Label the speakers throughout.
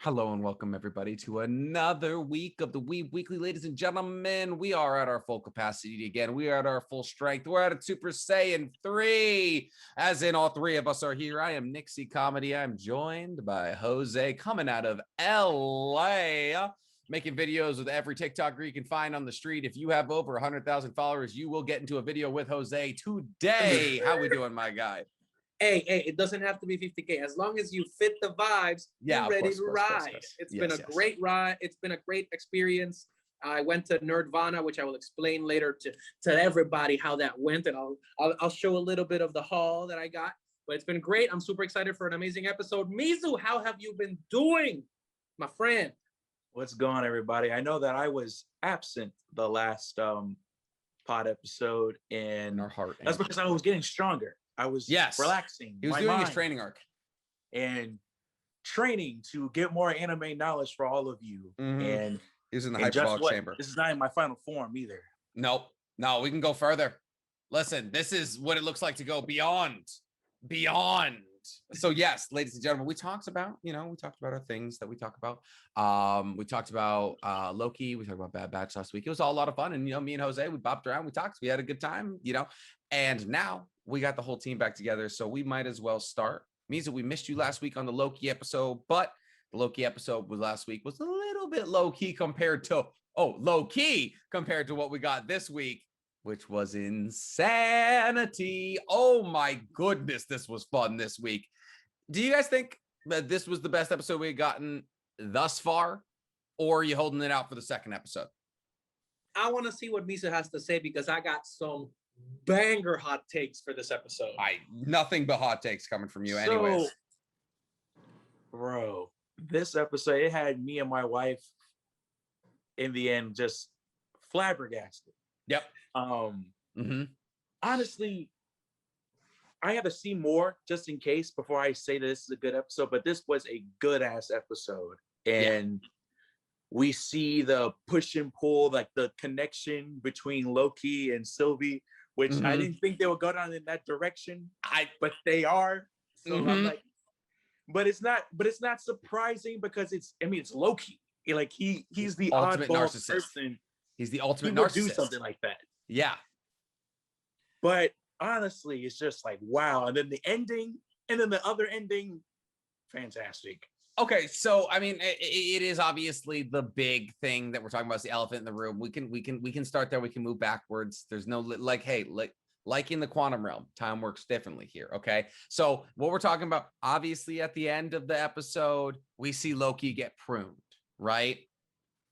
Speaker 1: Hello and welcome everybody to another week of the Weeb Weekly. Ladies and gentlemen, we are at our full capacity again. We are at our full strength. We're at a Super Saiyan 3, as in all three of us are here. I am Nixie Comedy. I'm joined by Jose coming out of LA, making videos with every TikToker you can find on the street. If you have over 100,000 followers, you will get into a video with Jose today. How we doing, my guy?
Speaker 2: Hey, it doesn't have to be 50K. As long as you fit the vibes, you're ready to ride. It's been a great ride. It's been a great experience. I went to Nerdvana, which I will explain later to everybody how that went, and I'll show a little bit of the haul that I got. But it's been great. I'm super excited for an amazing episode. Mizu, how have you been doing, my friend?
Speaker 3: What's going on, everybody? I know that I was absent the last pod episode, and
Speaker 1: our heart.
Speaker 3: That's because I was getting stronger. I was relaxing.
Speaker 1: He was doing his training arc
Speaker 3: and training to get more anime knowledge for all of you. And
Speaker 1: he was in the hyperbolic chamber.
Speaker 3: This is not in my final form either.
Speaker 1: Nope. No, we can go further. Listen, this is what it looks like to go beyond. So yes, ladies and gentlemen, we talked about our things that we talk about. We talked about Loki. We talked about Bad Batch last week. It was all a lot of fun. And, me and Jose, we bopped around, we talked, we had a good time, and now we got the whole team back together. So we might as well start. Means that we missed you last week on the Loki episode, but the Loki episode last week was a little bit low-key compared to what we got this week, which was insanity. Oh my goodness, this was fun this week. Do you guys think that this was the best episode we've gotten thus far, or are you holding it out for the second episode?
Speaker 2: I want to see what Misa has to say because I got some banger hot takes for this episode.
Speaker 1: Nothing but hot takes coming from you anyways.
Speaker 3: Bro, this episode, it had me and my wife in the end just flabbergasted.
Speaker 1: Yep.
Speaker 3: Honestly, I have to see more just in case before I say that this is a good episode, but this was a good ass episode. And we see the push and pull, like the connection between Loki and Sylvie, which I didn't think they would go down in that direction. But they are. So I'm like, but it's not surprising because it's Loki. Like he's the
Speaker 1: ultimate
Speaker 3: narcissist.
Speaker 1: Person. He's the ultimate
Speaker 3: narcissist.
Speaker 1: Do
Speaker 3: something like that.
Speaker 1: Yeah.
Speaker 3: But honestly, it's just like, wow. And then the ending, and then the other ending, fantastic.
Speaker 1: Okay, so it is obviously the big thing that we're talking about is the elephant in the room. We can start there. We can move backwards. There's no like in the quantum realm, time works differently here. Okay, so what we're talking about, obviously, at the end of the episode, we see Loki get pruned. Right,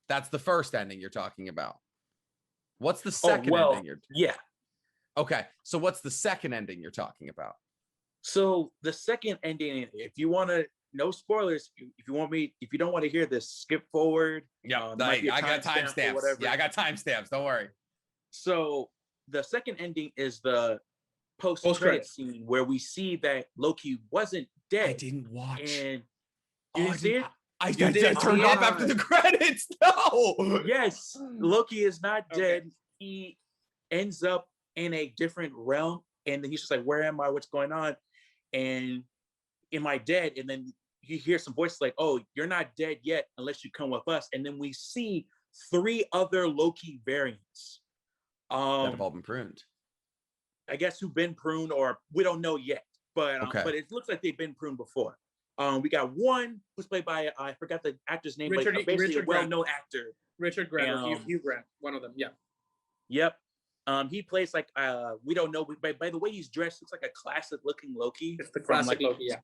Speaker 1: that's the first ending you're talking about. What's the second ending? Okay, so what's the second ending you're talking about?
Speaker 3: So the second ending, if you want to. No spoilers. If you don't want to hear this, skip forward.
Speaker 1: Yeah, I got timestamps. Yeah, I got timestamps. Don't worry.
Speaker 3: So the second ending is the post-credit scene where we see that Loki wasn't dead.
Speaker 1: I didn't watch.
Speaker 3: And you didn't see it?
Speaker 1: I turned off after the credits. No.
Speaker 3: Yes, Loki is not dead. He ends up in a different realm, and then he's just like, "Where am I? What's going on?" And am I dead? And then you hear some voices like, "Oh, you're not dead yet unless you come with us." And then we see 3 other Loki variants
Speaker 1: that have all been pruned.
Speaker 3: I guess who've been pruned, or we don't know yet, but but it looks like they've been pruned before. We got one who's played by I forgot the actor's name,
Speaker 2: Richard,
Speaker 3: but basically
Speaker 2: Richard
Speaker 3: a well-known actor.
Speaker 2: Richard Grant, Hugh Grant, one of them. Yeah.
Speaker 3: Yep. He plays like we don't know, by the way he's dressed, looks like a classic looking Loki.
Speaker 2: It's the classic Loki, yeah.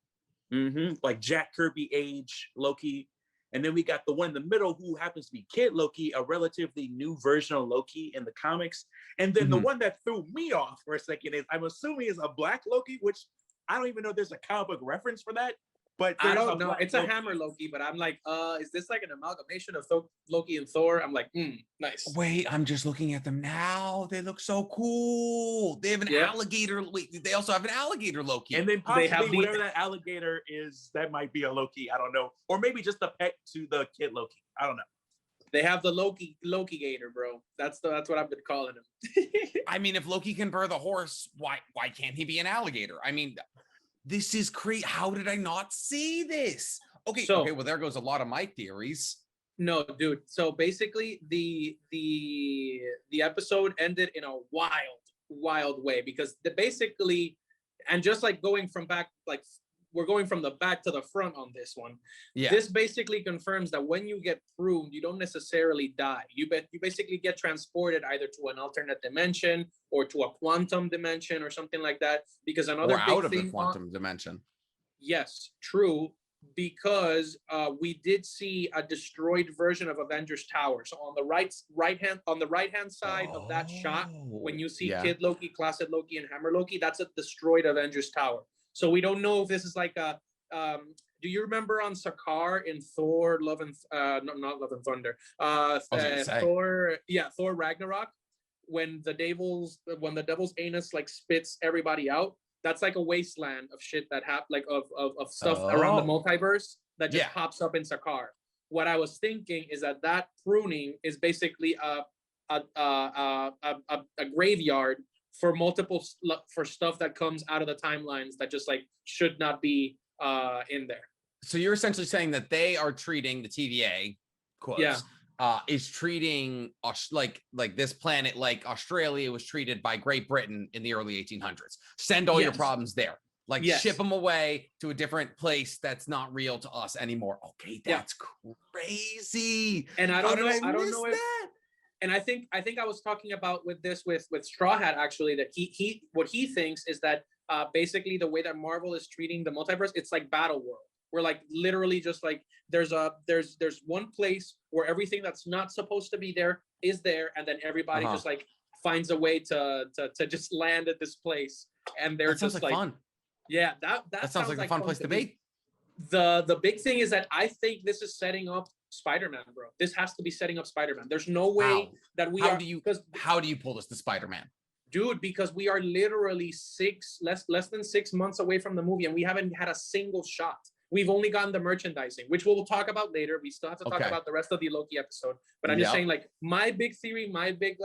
Speaker 3: Like Jack Kirby age Loki. And then we got the one in the middle who happens to be Kid Loki, a relatively new version of Loki in the comics. And then the one that threw me off for a second is, I'm assuming, is a black Loki, which I don't even know if there's a comic book reference for that. But
Speaker 2: I don't know. It's a Hammer Loki, but I'm like, is this like an amalgamation of Loki and Thor? I'm like, nice.
Speaker 1: Wait, I'm just looking at them now. They look so cool. They have an alligator. Wait, they also have an alligator Loki.
Speaker 3: And then possibly whatever that alligator is, that might be a Loki. I don't know. Or maybe just a pet to the kid Loki. I don't know.
Speaker 2: They have the Loki Gator, bro. That's what I've been calling him.
Speaker 1: I mean, if Loki can birth a horse, why can't he be an alligator? I mean, this is crazy. How did I not see this? Okay.
Speaker 2: So,
Speaker 1: okay. Well, there goes a lot of my theories.
Speaker 2: No, dude. So basically, the episode ended in a wild way because basically, and just like going from back, like we're going from the back to the front on this one.
Speaker 1: Yeah.
Speaker 2: This basically confirms that when you get pruned, you don't necessarily die. You basically get transported either to an alternate dimension or to a quantum dimension or something like that. Because another
Speaker 1: or
Speaker 2: big
Speaker 1: out of
Speaker 2: thing
Speaker 1: the quantum dimension.
Speaker 2: Yes, true. Because we did see a destroyed version of Avengers Tower. So on the right hand side of that shot, when you see Kid Loki, Classic Loki, and Hammer Loki, that's a destroyed Avengers Tower. So we don't know if this is like a. Do you remember on Sakaar in Thor: Love and not Love and Thunder? Thor Ragnarok, when the devil's anus like spits everybody out. That's like a wasteland of shit that of stuff around the multiverse that just pops up in Sakaar. What I was thinking is that pruning is basically a graveyard for stuff that comes out of the timelines that just like should not be in there.
Speaker 1: So you're essentially saying that they are treating the TVA quotes. Is treating like this planet like Australia was treated by Great Britain in the early 1800s. Send all your problems there. Like ship them away to a different place that's not real to us anymore. Okay, that's crazy.
Speaker 2: And I don't know if that. And I think I was talking about with Straw Hat actually that he what he thinks is that basically the way that Marvel is treating the multiverse, it's like Battle World. We're like literally just like there's one place where everything that's not supposed to be there is there, and then everybody just like finds a way to just land at this place, and they're just like fun. Yeah, that sounds like a fun place to be. The big thing is that I think this is setting up Spider-Man, bro. This has to be setting up Spider-Man. There's no way that we
Speaker 1: how do you pull this to Spider-Man?
Speaker 2: Dude, because we are literally less than 6 months away from the movie, and we haven't had a single shot. We've only gotten the merchandising, which we'll talk about later. We still have to talk about the rest of the Loki episode. But I'm just saying, like, my big theory, my big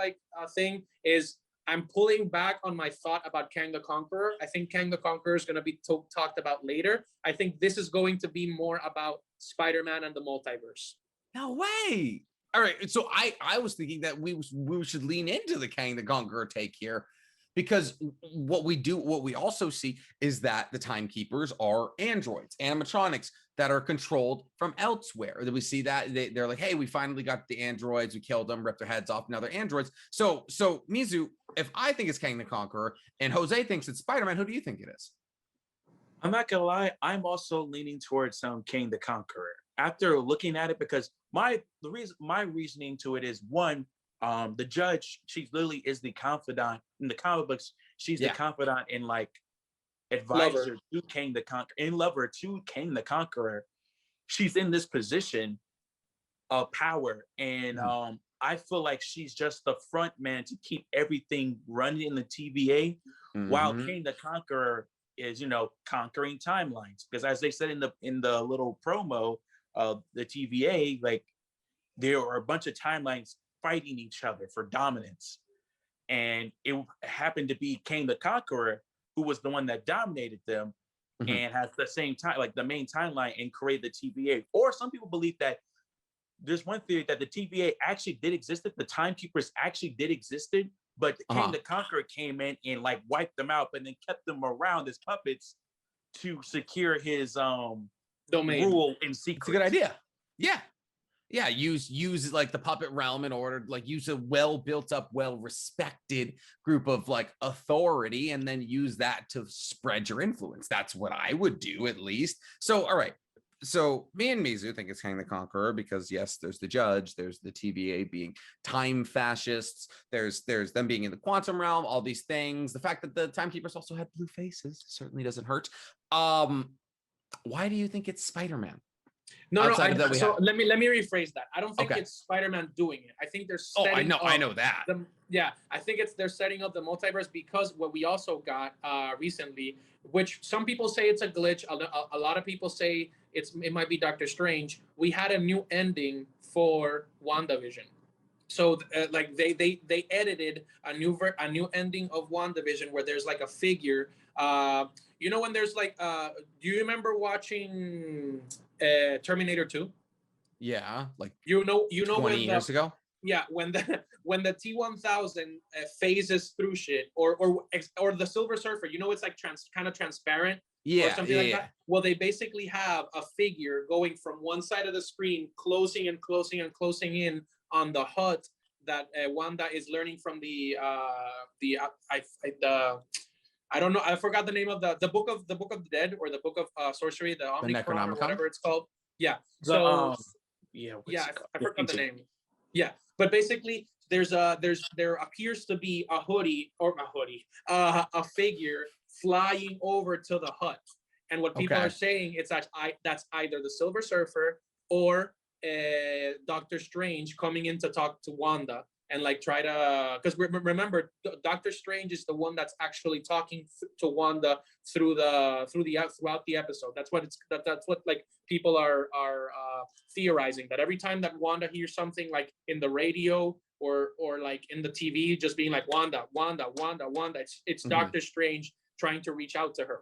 Speaker 2: thing is I'm pulling back on my thought about Kang the Conqueror. I think Kang the Conqueror is going to be talked about later. I think this is going to be more about Spider-Man and the multiverse.
Speaker 1: No way. All right. So I was thinking that we should lean into the Kang the Conqueror take here. Because what we also see is that the timekeepers are androids, animatronics that are controlled from elsewhere. That we see that they're like, hey, we finally got the androids, we killed them, ripped their heads off, now they're androids. So Mizu, if I think it's Kang the Conqueror and Jose thinks it's Spider-Man, who do you think it is?
Speaker 3: I'm not gonna lie, I'm also leaning towards Kang the Conqueror. After looking at it, because my reasoning to it is one. The judge, she literally is the confidant in the comic books. She's the confidant and like advisor to Kang the Conqueror, and lover to Kang the Conqueror. She's in this position of power, and I feel like she's just the front man to keep everything running in the TVA, while Kang the Conqueror is, conquering timelines. Because as they said in the little promo of the TVA, like there are a bunch of timelines fighting each other for dominance, and it happened to be Kang the Conqueror who was the one that dominated them and has the same time, like the main timeline, and created the TVA. Or some people believe that there's one theory that the TVA actually did exist, the timekeepers actually did existed, but Kang the Conqueror came in and like wiped them out, but then kept them around as puppets to secure his
Speaker 2: domain,
Speaker 3: rule in secret.
Speaker 1: It's a good idea. Yeah, use like the puppet realm in order, like use a well built up, well respected group of like authority, and then use that to spread your influence. That's what I would do, at least. So, all right. So me and Mizu think it's Kang the Conqueror because yes, there's the judge, there's the TVA being time fascists, there's them being in the quantum realm, all these things. The fact that the timekeepers also had blue faces certainly doesn't hurt. Why do you think it's Spider-Man?
Speaker 2: Let me rephrase that. I don't think it's Spider-Man doing it. I think they're setting
Speaker 1: I know that.
Speaker 2: I think they're setting up the multiverse, because what we also got recently, which some people say it's a glitch, a lot of people say it might be Doctor Strange. We had a new ending for WandaVision. So like they edited a new ending of WandaVision where there's like a figure. When there's like, do you remember watching Terminator 2.
Speaker 1: Yeah, like
Speaker 2: you know
Speaker 1: 20
Speaker 2: when
Speaker 1: years ago.
Speaker 2: Yeah, when the T-1000 phases through shit, or the Silver Surfer, it's like kind of transparent, or something like that. Well, they basically have a figure going from one side of the screen, closing and closing and closing in on the hut that Wanda is learning from the I don't know, I forgot the name of the book of the Dead, or the book of sorcery, the Omnicron, or whatever it's called. Yeah. I forgot the name. Yeah, but basically, there appears to be a figure flying over to the hut, and what people are saying, that's either the Silver Surfer or Doctor Strange coming in to talk to Wanda and like try to, because remember, Doctor Strange is the one that's actually talking to Wanda throughout the episode. That's what like people are theorizing, that every time that Wanda hears something like in the radio or like in the TV, just being like Wanda, it's Doctor Strange trying to reach out to her.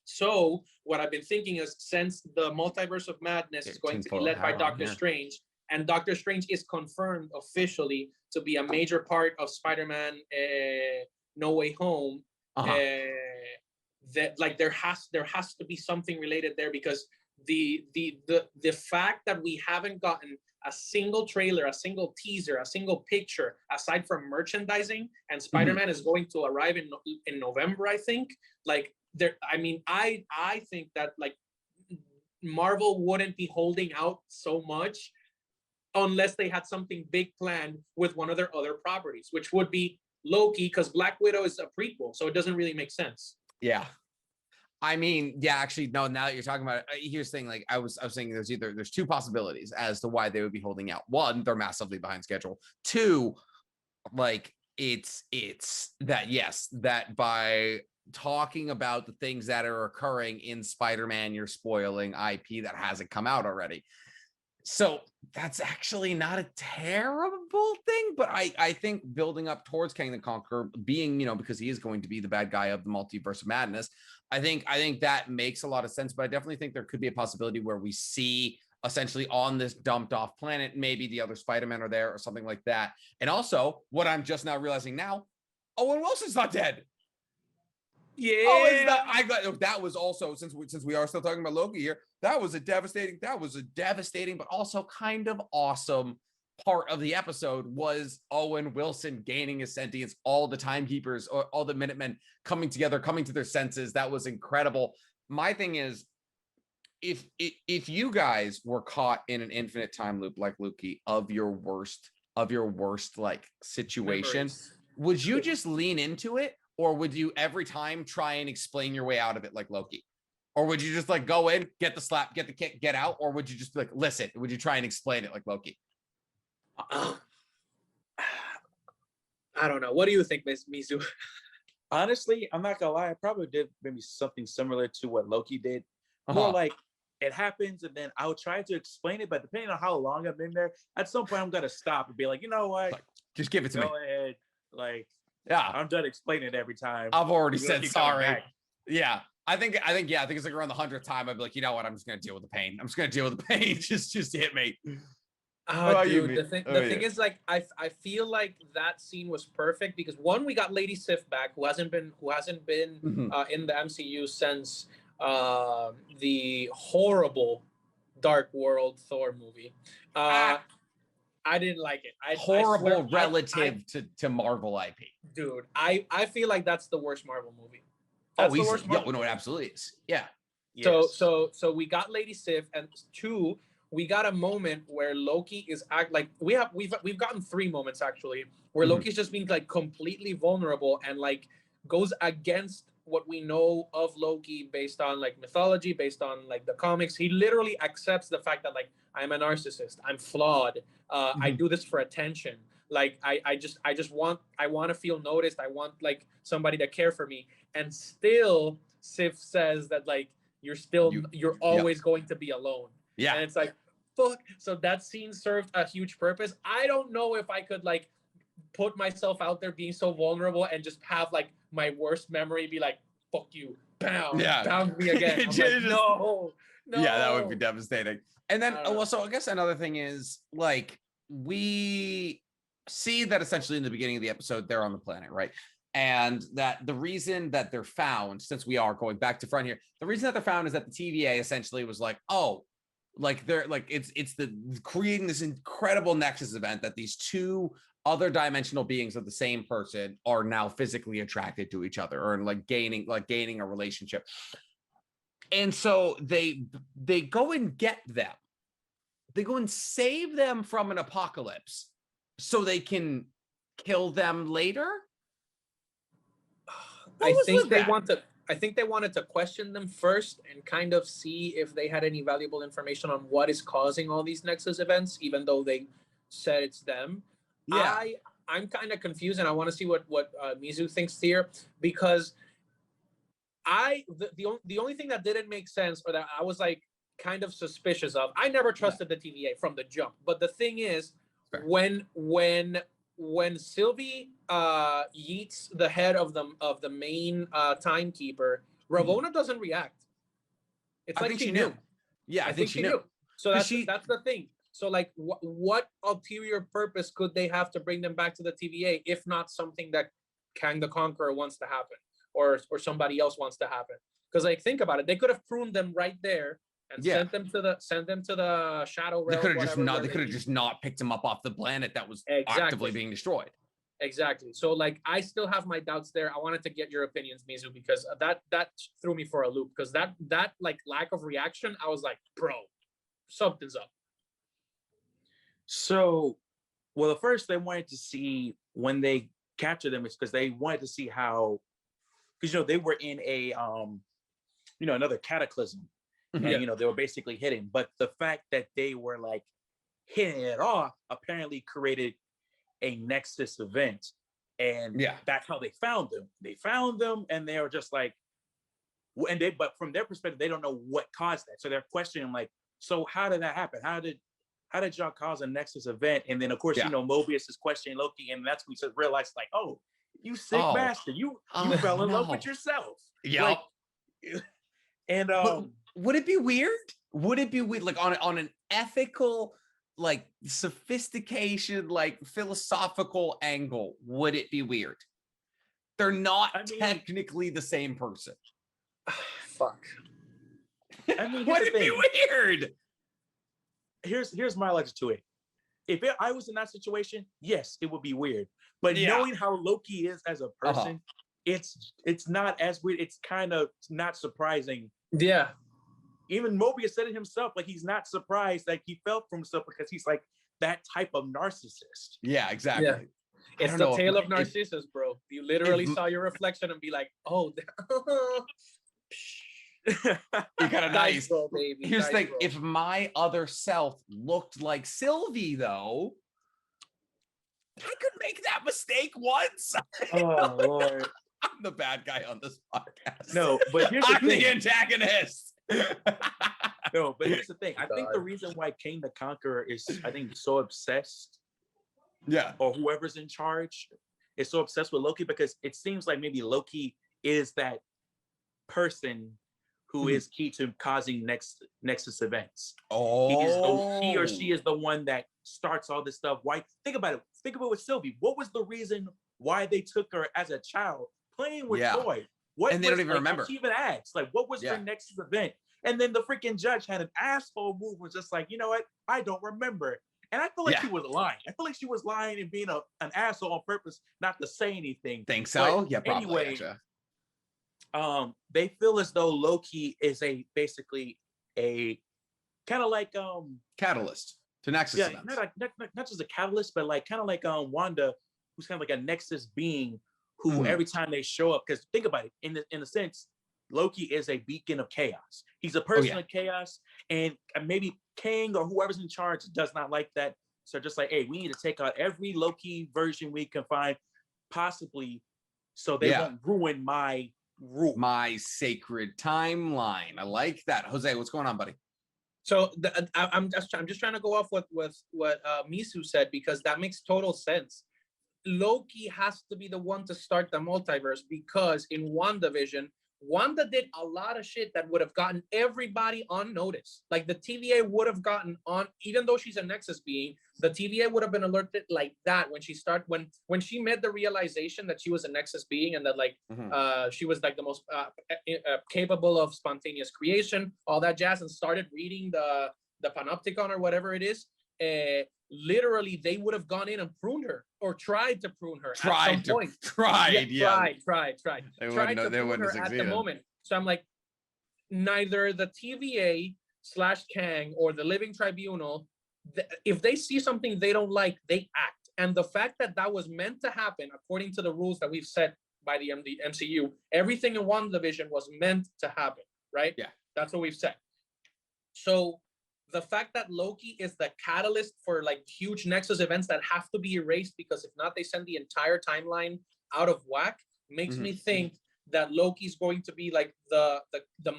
Speaker 2: So what I've been thinking is, since the Multiverse of Madness is going to be led by Doctor Strange, and Doctor Strange is confirmed officially to be a major part of Spider-Man No Way Home, that like there has to be something related there, because the fact that we haven't gotten a single trailer, a single teaser, a single picture aside from merchandising, and Spider-Man is going to arrive in November, I think. Like I think that like Marvel wouldn't be holding out so much unless they had something big planned with one of their other properties, which would be Loki, because Black Widow is a prequel, so it doesn't really make sense.
Speaker 1: Yeah. I mean, yeah, actually, no, now that you're talking about it, here's the thing, like I was saying, there's two possibilities as to why they would be holding out. One, they're massively behind schedule. Two, like it's that, yes, that by talking about the things that are occurring in Spider-Man, you're spoiling IP that hasn't come out already. So that's actually not a terrible thing, but I think building up towards Kang the Conqueror being, because he is going to be the bad guy of the Multiverse of Madness, I think that makes a lot of sense. But I definitely think there could be a possibility where we see essentially on this dumped off planet, maybe the other Spider-Men are there or something like that. And also, what I'm just now realizing now, Owen Wilson's not dead.
Speaker 2: Yeah.
Speaker 1: That was also, since we are still talking about Loki here, that was a devastating, but also kind of awesome part of the episode, was Owen Wilson gaining his sentience, all the timekeepers or all the Minutemen coming together, coming to their senses. That was incredible. My thing is, if you guys were caught in an infinite time loop like Loki of your worst like situation, memories, would you just lean into it? Or would you every time try and explain your way out of it like Loki? Or would you just like go in, get the slap, get the kick, get out? Or would you just be like, listen, would you try and explain it like Loki?
Speaker 2: I don't know. What do you think, Mizu?
Speaker 3: Honestly, I'm not gonna lie. I probably did maybe something similar to what Loki did. More like it happens and then I'll try to explain it, but depending on how long I'm in there, at some point I'm gonna stop and be like, you know what?
Speaker 1: Like, just give it to me.
Speaker 3: Go ahead. Like,
Speaker 1: yeah,
Speaker 3: I'm done explaining it every time.
Speaker 1: I've already said sorry. Yeah, I think it's like around the 100th time I'd be like, you know what? I'm just gonna deal with the pain. Just hit me.
Speaker 2: Dude, the thing is, like, I feel like that scene was perfect because, one, we got Lady Sif back, who hasn't been in the MCU since the horrible Dark World Thor movie. I didn't like it.
Speaker 1: Horrible relative to Marvel IP.
Speaker 2: Dude, I feel like that's the worst Marvel movie.
Speaker 1: That's the worst Marvel movie. No, it absolutely is. Yeah.
Speaker 2: So we got Lady Sif, and two, we got a moment where Loki is we've gotten 3 moments actually where Loki's just being like completely vulnerable and like goes against what we know of Loki based on like mythology, based on like the comics. He literally accepts the fact that like, I'm a narcissist, I'm flawed, I do this for attention. Like I want to feel noticed. I want like somebody to care for me. And still Sif says that like you're always going to be alone.
Speaker 1: Yeah.
Speaker 2: And it's like, fuck. So that scene served a huge purpose. I don't know if I could like put myself out there being so vulnerable and just have like my worst memory be like, fuck you, pound me again. I'm like, no, No.
Speaker 1: Yeah, that would be devastating. And then also, I guess another thing is like we see that essentially in the beginning of the episode, they're on the planet, right? And that the reason that they're found, since we are going back to front here, the reason that they're found is that the TVA essentially was like, oh, like they're like it's the creating this incredible nexus event that these two other dimensional beings of the same person are now physically attracted to each other or like gaining a relationship. And so they go and get them. They go and save them from an apocalypse so they can kill them later.
Speaker 2: I think they wanted to question them first and kind of see if they had any valuable information on what is causing all these Nexus events, even though they said it's them. Yeah. I'm kind of confused, and I want to see what Mizu thinks here, because the only thing that didn't make sense, or that I was like kind of suspicious of, I never trusted the TVA from the jump. But the thing is, when Sylvie yeets the head of the main timekeeper, Ravonna doesn't react. It's like she knew.
Speaker 1: Yeah, I think she knew.
Speaker 2: So that's the thing. So like, what ulterior purpose could they have to bring them back to the TVA if not something that Kang the Conqueror wants to happen, or somebody else wants to happen? Because like, think about it, they could have pruned them right there and sent them to the Shadow Realm.
Speaker 1: They could have just not picked him up off the planet that was actively being destroyed.
Speaker 2: Exactly. So like, I still have my doubts there. I wanted to get your opinions, Mizu, because that threw me for a loop. Because that like lack of reaction, I was like, bro, something's up.
Speaker 3: So, well, the first they wanted to see when they captured them is because they wanted to see how, because they were in a another cataclysm, and they were basically hidden. But the fact that they were like hitting it off apparently created a Nexus event, and that's how they found them. They found them, and they were just like, but from their perspective, they don't know what caused that. So they're questioning like, so how did that happen? How did y'all cause a Nexus event? And then of course, Mobius is questioning Loki, and that's when he realized like, oh, you sick bastard, you fell in love with yourself.
Speaker 1: Yeah.
Speaker 3: Like, and
Speaker 1: would it be weird? Would it be weird, like on an ethical, like sophistication, like philosophical angle? Would it be weird? They're not technically the same person.
Speaker 2: Fuck.
Speaker 3: I mean,
Speaker 1: would it be weird?
Speaker 3: Here's my logic to it. If I was in that situation, yes, it would be weird. But knowing how Loki is as a person, it's not as weird. It's kind of not surprising.
Speaker 2: Yeah.
Speaker 3: Even Mobius said it himself. Like, he's not surprised that he felt for himself because he's like that type of narcissist.
Speaker 1: Yeah, exactly. Yeah.
Speaker 2: It's the tale of Narcissus, bro. You literally saw your reflection and be like, oh.
Speaker 1: You're kind of nice.
Speaker 2: Roll, baby.
Speaker 1: Here's the thing: if my other self looked like Sylvie, though, I could make that mistake once.
Speaker 3: Oh Lord,
Speaker 1: I'm the bad guy on this podcast.
Speaker 3: No, but here's the thing.
Speaker 1: I'm the antagonist.
Speaker 3: No, but here's the thing. I think the reason why Kang the Conqueror is, I think, so obsessed, or whoever's in charge is so obsessed with Loki, because it seems like maybe Loki is that person who is key to causing Nexus events.
Speaker 1: Oh,
Speaker 3: he or she is the one that starts all this stuff. Why? Think about it. Think about it with Sylvie. What was the reason why they took her as a child playing with toys?
Speaker 1: And they don't even remember.
Speaker 3: She even asked, like, what was her Nexus event? And then the freaking judge had an asshole move, was just like, you know what? I don't remember. And I feel like she was lying. I feel like she was lying and being an asshole on purpose, not to say anything.
Speaker 1: Think so?
Speaker 3: But
Speaker 1: yeah, probably.
Speaker 3: Anyway, they feel as though Loki is basically a kind of like
Speaker 1: catalyst to Nexus events.
Speaker 3: Not just a catalyst, but like kind of like Wanda, who's kind of like a Nexus being who every time they show up, because think about it, in a sense, Loki is a beacon of chaos. He's a person of chaos, and maybe Kang or whoever's in charge does not like that. So just like, hey, we need to take out every Loki version we can find, possibly, so they won't ruin my rule,
Speaker 1: my sacred timeline. I like that. Jose, what's going on, buddy?
Speaker 2: So I'm just trying to go off what Misu said, because that makes total sense. Loki has to be the one to start the multiverse, because in WandaVision, Wanda did a lot of shit that would have gotten everybody on notice. Like the TVA would have gotten on, even though she's a Nexus being, the TVA would have been alerted like that when she made the realization that she was a Nexus being and that like she was like the most capable of spontaneous creation, all that jazz, and started reading the Panopticon or whatever it is. Literally, they would have gone in and pruned her or tried to prune her at some point. Tried to prune her at the moment. So I'm like, neither the TVA / Kang or the Living Tribunal, if they see something they don't like, they act. And the fact that that was meant to happen, according to the rules that we've set by the MCU, everything in WandaVision was meant to happen, right?
Speaker 1: Yeah.
Speaker 2: That's what we've said. So the fact that Loki is the catalyst for like huge Nexus events that have to be erased because if not, they send the entire timeline out of whack makes me think that Loki's going to be like the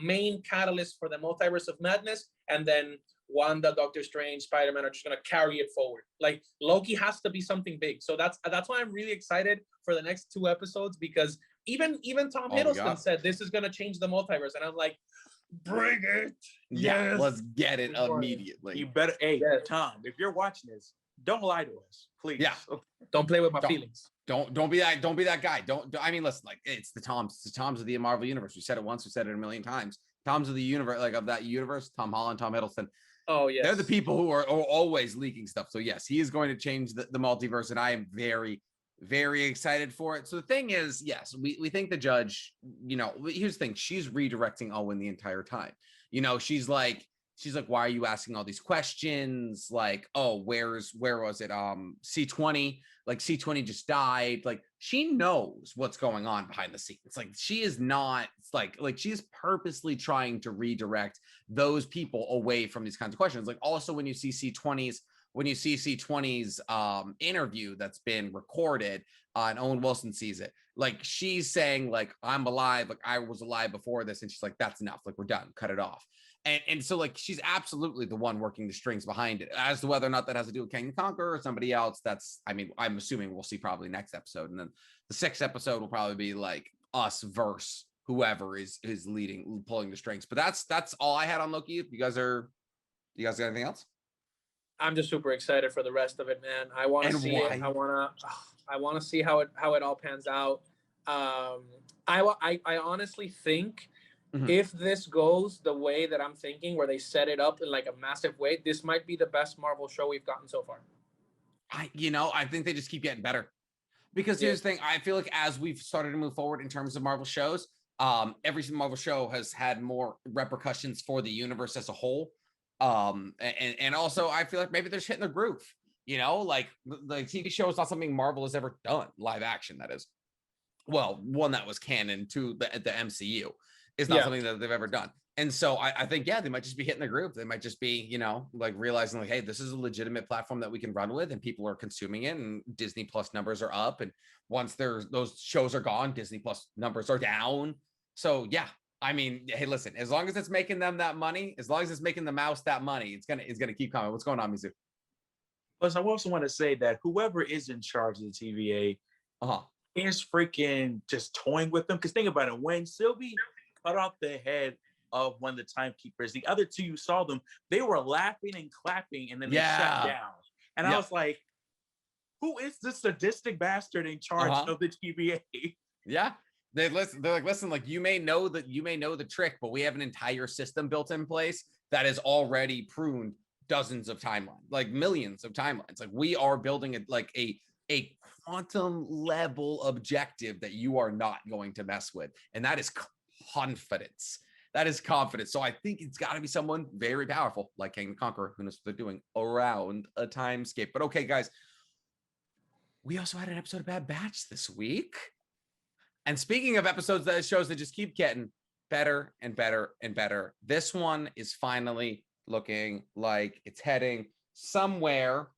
Speaker 2: main catalyst for the Multiverse of Madness, and then Wanda, Doctor Strange, Spider-Man are just gonna carry it forward. Like Loki has to be something big. So that's why I'm really excited for the next 2 episodes, because even Tom Hiddleston said this is gonna change the multiverse, and I'm like, bring it.
Speaker 1: Yeah, yes. Let's get it immediately.
Speaker 3: You better, Tom, if you're watching this, don't lie to us, please.
Speaker 1: Yeah,
Speaker 2: don't play with my feelings.
Speaker 1: Don't be that guy. Don't I mean, listen, like it's the Toms of the Marvel universe. We said it once, we said it a million times. Toms of the universe, like of that universe, Tom Holland, Tom Hiddleston.
Speaker 2: Oh yeah,
Speaker 1: they're the people who are always leaking stuff. So yes, he is going to change the multiverse, and I am very, very excited for it. So the thing is, yes, we think the judge, you know, here's the thing, she's redirecting Owen the entire time. You know, she's like, why are you asking all these questions? Like, oh, where was it? C20, like C20 just died. Like she knows what's going on behind the scenes. Like she is not like she's purposely trying to redirect those people away from these kinds of questions. Like also when you see C20's interview that's been recorded and Owen Wilson sees it, like she's saying like, I'm alive, like I was alive before this, and she's like, that's enough, like we're done, cut it off. And so like she's absolutely the one working the strings behind it. As to whether or not that has to do with King and Conqueror or somebody else, that's, I mean, I'm assuming we'll see probably next episode, and then the 6th episode will probably be like us versus whoever is pulling the strings. But that's all I had on Loki. You guys got anything else?
Speaker 2: I'm just super excited for the rest of it, man. I want to see it. I want to see how it all pans out. I honestly think if this goes the way that I'm thinking, where they set it up in like a massive way, this might be the best Marvel show we've gotten so far.
Speaker 1: I think they just keep getting better, because here's the thing. I feel like as we've started to move forward in terms of Marvel shows, every Marvel show has had more repercussions for the universe as a whole. And also I feel like maybe they're hitting the groove, you know, like the TV show is not something Marvel has ever done, live action, that is. Well, one that was canon to the MCU is not something that they've ever done. And so I think, they might just be hitting the groove. They might just be, you know, like realizing like, hey, this is a legitimate platform that we can run with, and people are consuming it, and Disney Plus numbers are up. And once those shows are gone, Disney Plus numbers are down. So yeah, I mean, hey, listen, as long as it's making them that money, as long as it's making the mouse that money, it's gonna keep coming. What's going on, Mizu?
Speaker 3: Plus, I also want to say that whoever is in charge of the TVA is freaking just toying with them. Because think about it, when Sylvie cut off the head of one of the timekeepers, the other 2, you saw them, they were laughing and clapping, and then they shut down. And I was like, who is this sadistic bastard in charge of the TVA?
Speaker 1: Yeah. They're like, listen, like you may know the trick, but we have an entire system built in place that has already pruned dozens of timelines, like millions of timelines. Like we are building a quantum level objective that you are not going to mess with. And that is confidence. That is confidence. So I think it's got to be someone very powerful, like King the Conqueror, who knows what they're doing around a timescape. But okay, guys, we also had an episode of Bad Batch this week. And speaking of episodes, that shows that just keep getting better and better and better. This one is finally looking like it's heading somewhere,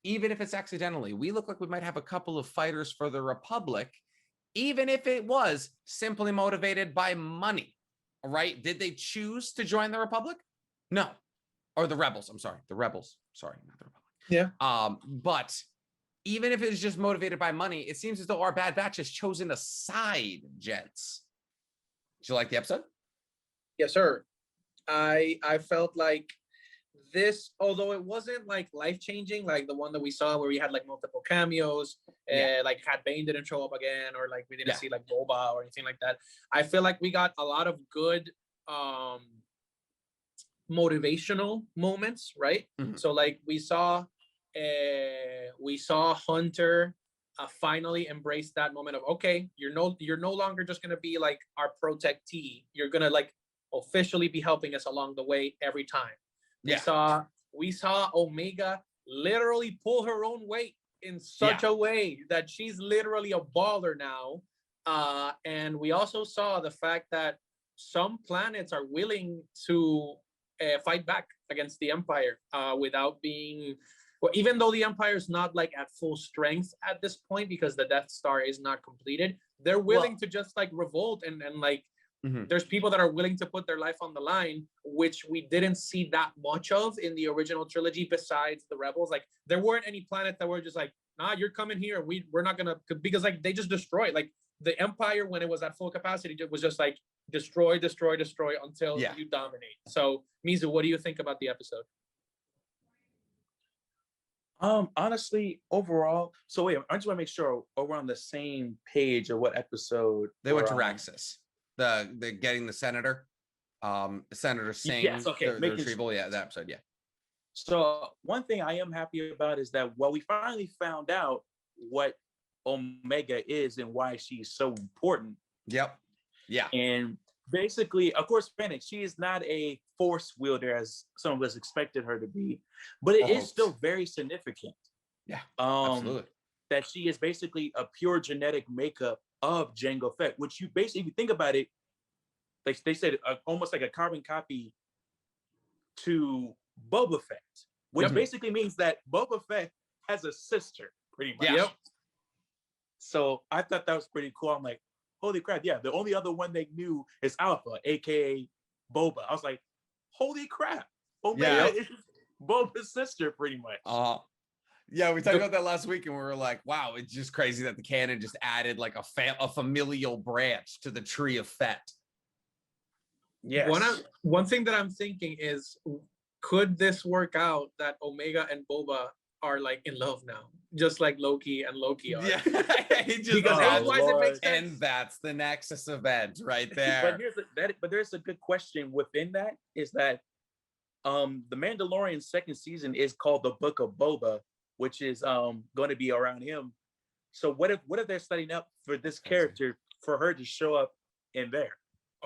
Speaker 1: even if it's accidentally. We look like we might have a couple of fighters for the Republic, even if it was simply motivated by money. All right. Did they choose to join the Republic? No. Or the Rebels. I'm sorry. The Rebels. Sorry, not the Republic.
Speaker 2: Yeah.
Speaker 1: But even if it's just motivated by money, it seems as though our Bad Batch has chosen a side, gents. Did you like the episode?
Speaker 2: Yes, sir. I felt like this, although it wasn't like life-changing, like the one that we saw where we had like multiple cameos, like Cat Bane didn't show up again, or like we didn't see like Boba or anything like that. I feel like we got a lot of good motivational moments, right? Mm-hmm. So like we saw Hunter finally embrace that moment of, okay, you're no longer just gonna be like our protectee. You're gonna like officially be helping us along the way every time. We saw Omega literally pull her own weight in such a way that she's literally a baller now. And we also saw the fact that some planets are willing to fight back against the Empire without being, well, even though the Empire is not like at full strength at this point because the Death Star is not completed, they're willing to just like revolt and like there's people that are willing to put their life on the line, which we didn't see that much of in the original trilogy besides the Rebels. Like there weren't any planets that were just like, nah, you're coming here. We're not gonna, because like they just destroyed. Like the Empire when it was at full capacity, it was just like destroy until you dominate. So Mizu, what do you think about the episode?
Speaker 3: Honestly, overall, so wait, I just want to make sure we're on the same page of what episode
Speaker 1: they went to Raxus. The getting the senator, Senator Singh, the retrieval, that episode,
Speaker 3: So one thing I am happy about is that we finally found out what Omega is and why she's so important.
Speaker 1: Yep. Yeah.
Speaker 3: And basically, of course, granted, she is not a force wielder as some of us expected her to be, but it is still very significant.
Speaker 1: Yeah, absolutely.
Speaker 3: That she is basically a pure genetic makeup of Jango Fett, which you basically, if you think about it, like they said, almost like a carbon copy to Boba Fett, which basically means that Boba Fett has a sister, pretty much.
Speaker 1: Yep.
Speaker 3: So I thought that was pretty cool. I'm like, holy crap, the only other one they knew is Alpha, aka Boba. I was like, holy crap, Omega is Boba's sister, pretty much.
Speaker 1: Yeah, we talked about that last week, and we were like, wow, it's just crazy that the canon just added like a familial branch to the tree of Fett.
Speaker 2: Yes. One thing that I'm thinking is, could this work out that Omega and Boba are like in love now, just like Loki and Loki are?
Speaker 1: Yeah,
Speaker 2: because otherwise it makes sense.
Speaker 1: And that's the Nexus event right there.
Speaker 3: But there's a good question within that, is that the Mandalorian's second season is called the Book of Boba, which is going to be around him. So what if they're setting up for this character for her to show up in there?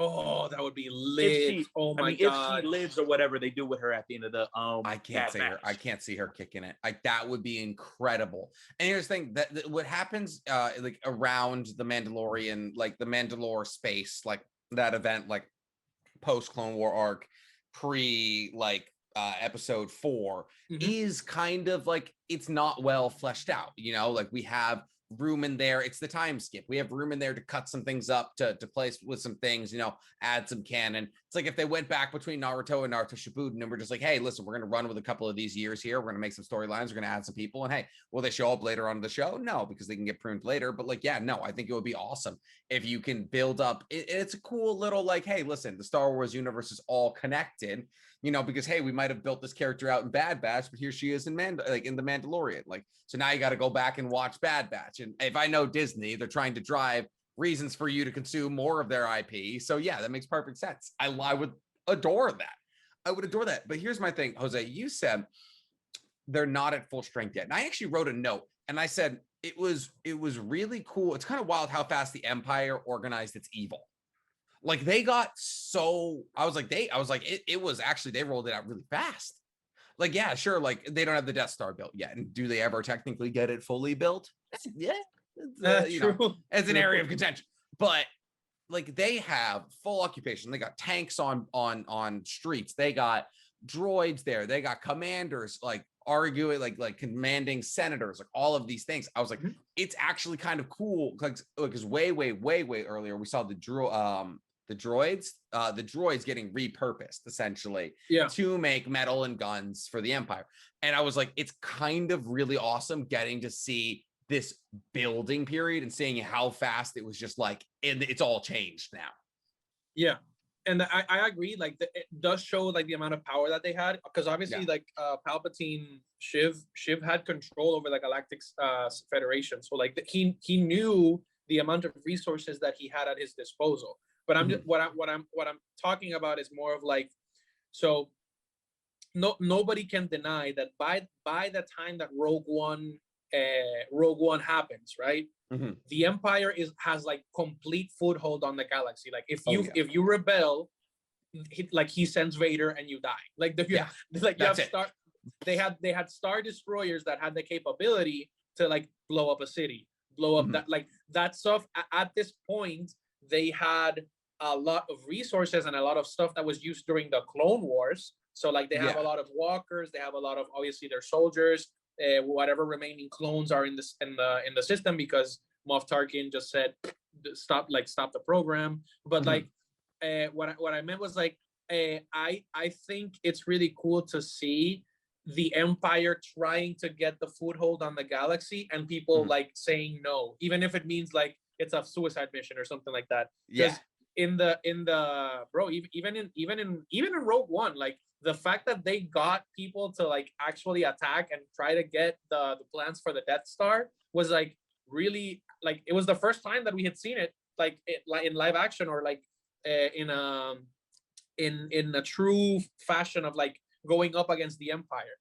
Speaker 2: Oh, that would be lit. God.
Speaker 3: If she lives or whatever they do with her at the end of the
Speaker 1: I can't see her kicking it. Like that would be incredible. And here's the thing, that what happens like around the Mandalorian, like the Mandalore space, like that event, like post Clone War arc, pre like episode 4 is kind of like, it's not well fleshed out, like we have room in there. It's the time skip. We have room in there to cut some things up, to place with some things, add some canon. It's like if they went back between Naruto and Naruto Shippuden and we're just like, hey, listen, we're going to run with a couple of these years here. We're going to make some storylines. We're going to add some people. And hey, will they show up later on in the show? No, because they can get pruned later. But like, I think it would be awesome if you can build up. It's a cool little like, hey, listen, the Star Wars universe is all connected, because hey, we might have built this character out in Bad Batch, but here she is in the Mandalorian. Like, so now you got to go back and watch Bad Batch. And if I know Disney, they're trying to drive reasons for you to consume more of their IP. So yeah, that makes perfect sense. I would adore that. I would adore that. But here's my thing, Jose, you said they're not at full strength yet. And I actually wrote a note and I said, it was really cool. It's kind of wild how fast the Empire organized its evil. Like they got so, I was like, it was actually, they rolled it out really fast. Like, yeah, sure. Like they don't have the Death Star built yet. And do they ever technically get it fully built? Yeah. As an area of contention, but like they have full occupation. They got tanks on streets. They got droids there. They got commanders like arguing, like commanding senators, like all of these things. I was like, it's actually kind of cool because way earlier we saw the droids getting repurposed essentially to make metal and guns for the Empire. And I was like, it's kind of really awesome getting to see this building period and seeing how fast it was just like, and it's all changed now.
Speaker 2: Yeah. And I agree. Like it does show like the amount of power that they had, because obviously like Palpatine, Shiv had control over the Galactic Federation. So like he knew the amount of resources that he had at his disposal. But I'm just what I'm talking about is more of like, so nobody can deny that by the time that Rogue One happens, right? The Empire has like complete foothold on the galaxy. Like if you rebel, he sends Vader and you die. Like you have they had Star Destroyers that had the capability to like blow up a city, blow up that stuff. At this point, they had a lot of resources and a lot of stuff that was used during the Clone Wars. So like they have a lot of walkers, they have a lot of obviously their soldiers, whatever remaining clones are in the system, because Moff Tarkin just said stop the program. But like what I meant was like I think it's really cool to see the Empire trying to get the foothold on the galaxy and people like saying no, even if it means like it's a suicide mission or something like that.
Speaker 1: Yeah.
Speaker 2: In the bro, even in Rogue One, like the fact that they got people to like actually attack and try to get the plans for the Death Star was like really like, it was the first time that we had seen it like in live action, or like in a true fashion of like going up against the Empire.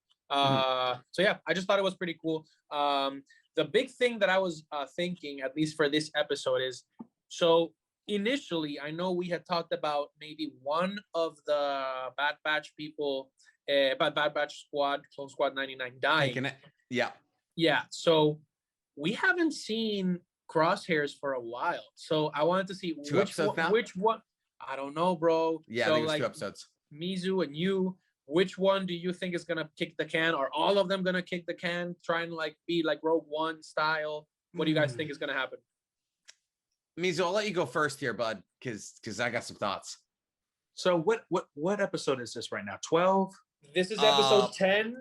Speaker 2: So yeah, I just thought it was pretty cool. The big thing that I was thinking, at least for this episode, is so initially, I know we had talked about maybe one of the Bad Batch people, Bad Batch squad, Clone Squad 99 dying. Yeah. So we haven't seen Crosshairs for a while. So I wanted to see which one. I don't know, bro.
Speaker 1: Yeah,
Speaker 2: so,
Speaker 1: I think it was
Speaker 2: like,
Speaker 1: 2 episodes.
Speaker 2: Mizu and you, which one do you think is gonna kick the can? Are all of them gonna kick the can, try and like be like Rogue One style? What do you guys think is gonna happen?
Speaker 1: Mizu, I'll let you go first here, bud, because I got some thoughts.
Speaker 3: So what episode is this right now? 12?
Speaker 2: This is episode 10.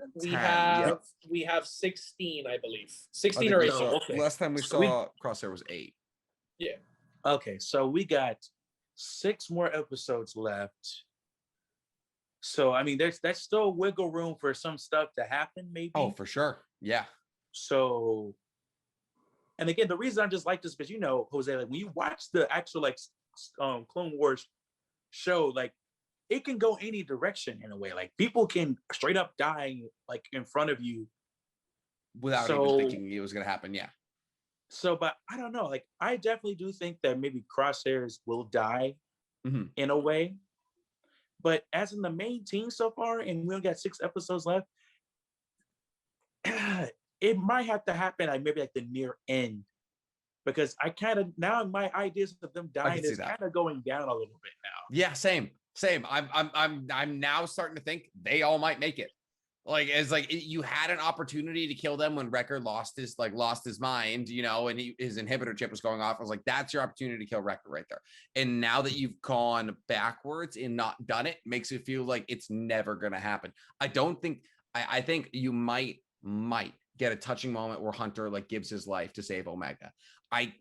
Speaker 2: We have 16, I believe. 16 or 18.
Speaker 1: Okay. Last time we saw Crosshair was 8.
Speaker 2: Yeah.
Speaker 3: Okay, so we got 6 more episodes left. So I mean, there's still wiggle room for some stuff to happen, maybe.
Speaker 1: Oh, for sure. Yeah.
Speaker 3: So, and again, the reason I just like this, because you know, Jose, like when you watch the actual like Clone Wars show, like it can go any direction in a way. Like people can straight up die like in front of you
Speaker 1: without even thinking it was gonna happen. Yeah.
Speaker 3: So, but I don't know. Like I definitely do think that maybe Crosshairs will die in a way. But as in the main team so far, and we only got 6 episodes left, it might have to happen like maybe like the near end, because I kind of now my ideas of them dying is kind of going down a little bit now.
Speaker 1: Yeah, same. I'm now starting to think they all might make it. Like it's like you had an opportunity to kill them when Wrecker lost his mind, you know, and his inhibitor chip was going off. I was like, that's your opportunity to kill Wrecker right there. And now that you've gone backwards and not done it, makes it feel like it's never gonna happen. I think you might get a touching moment where Hunter like gives his life to save Omega. I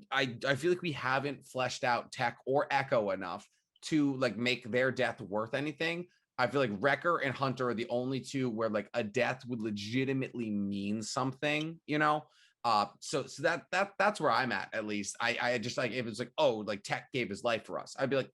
Speaker 1: feel like we haven't fleshed out Tech or Echo enough to like make their death worth anything. I feel like Wrecker and Hunter are the only 2 where like a death would legitimately mean something, you know? So that's where I'm at least. I just like, if it was like, oh, like Tech gave his life for us, I'd be like,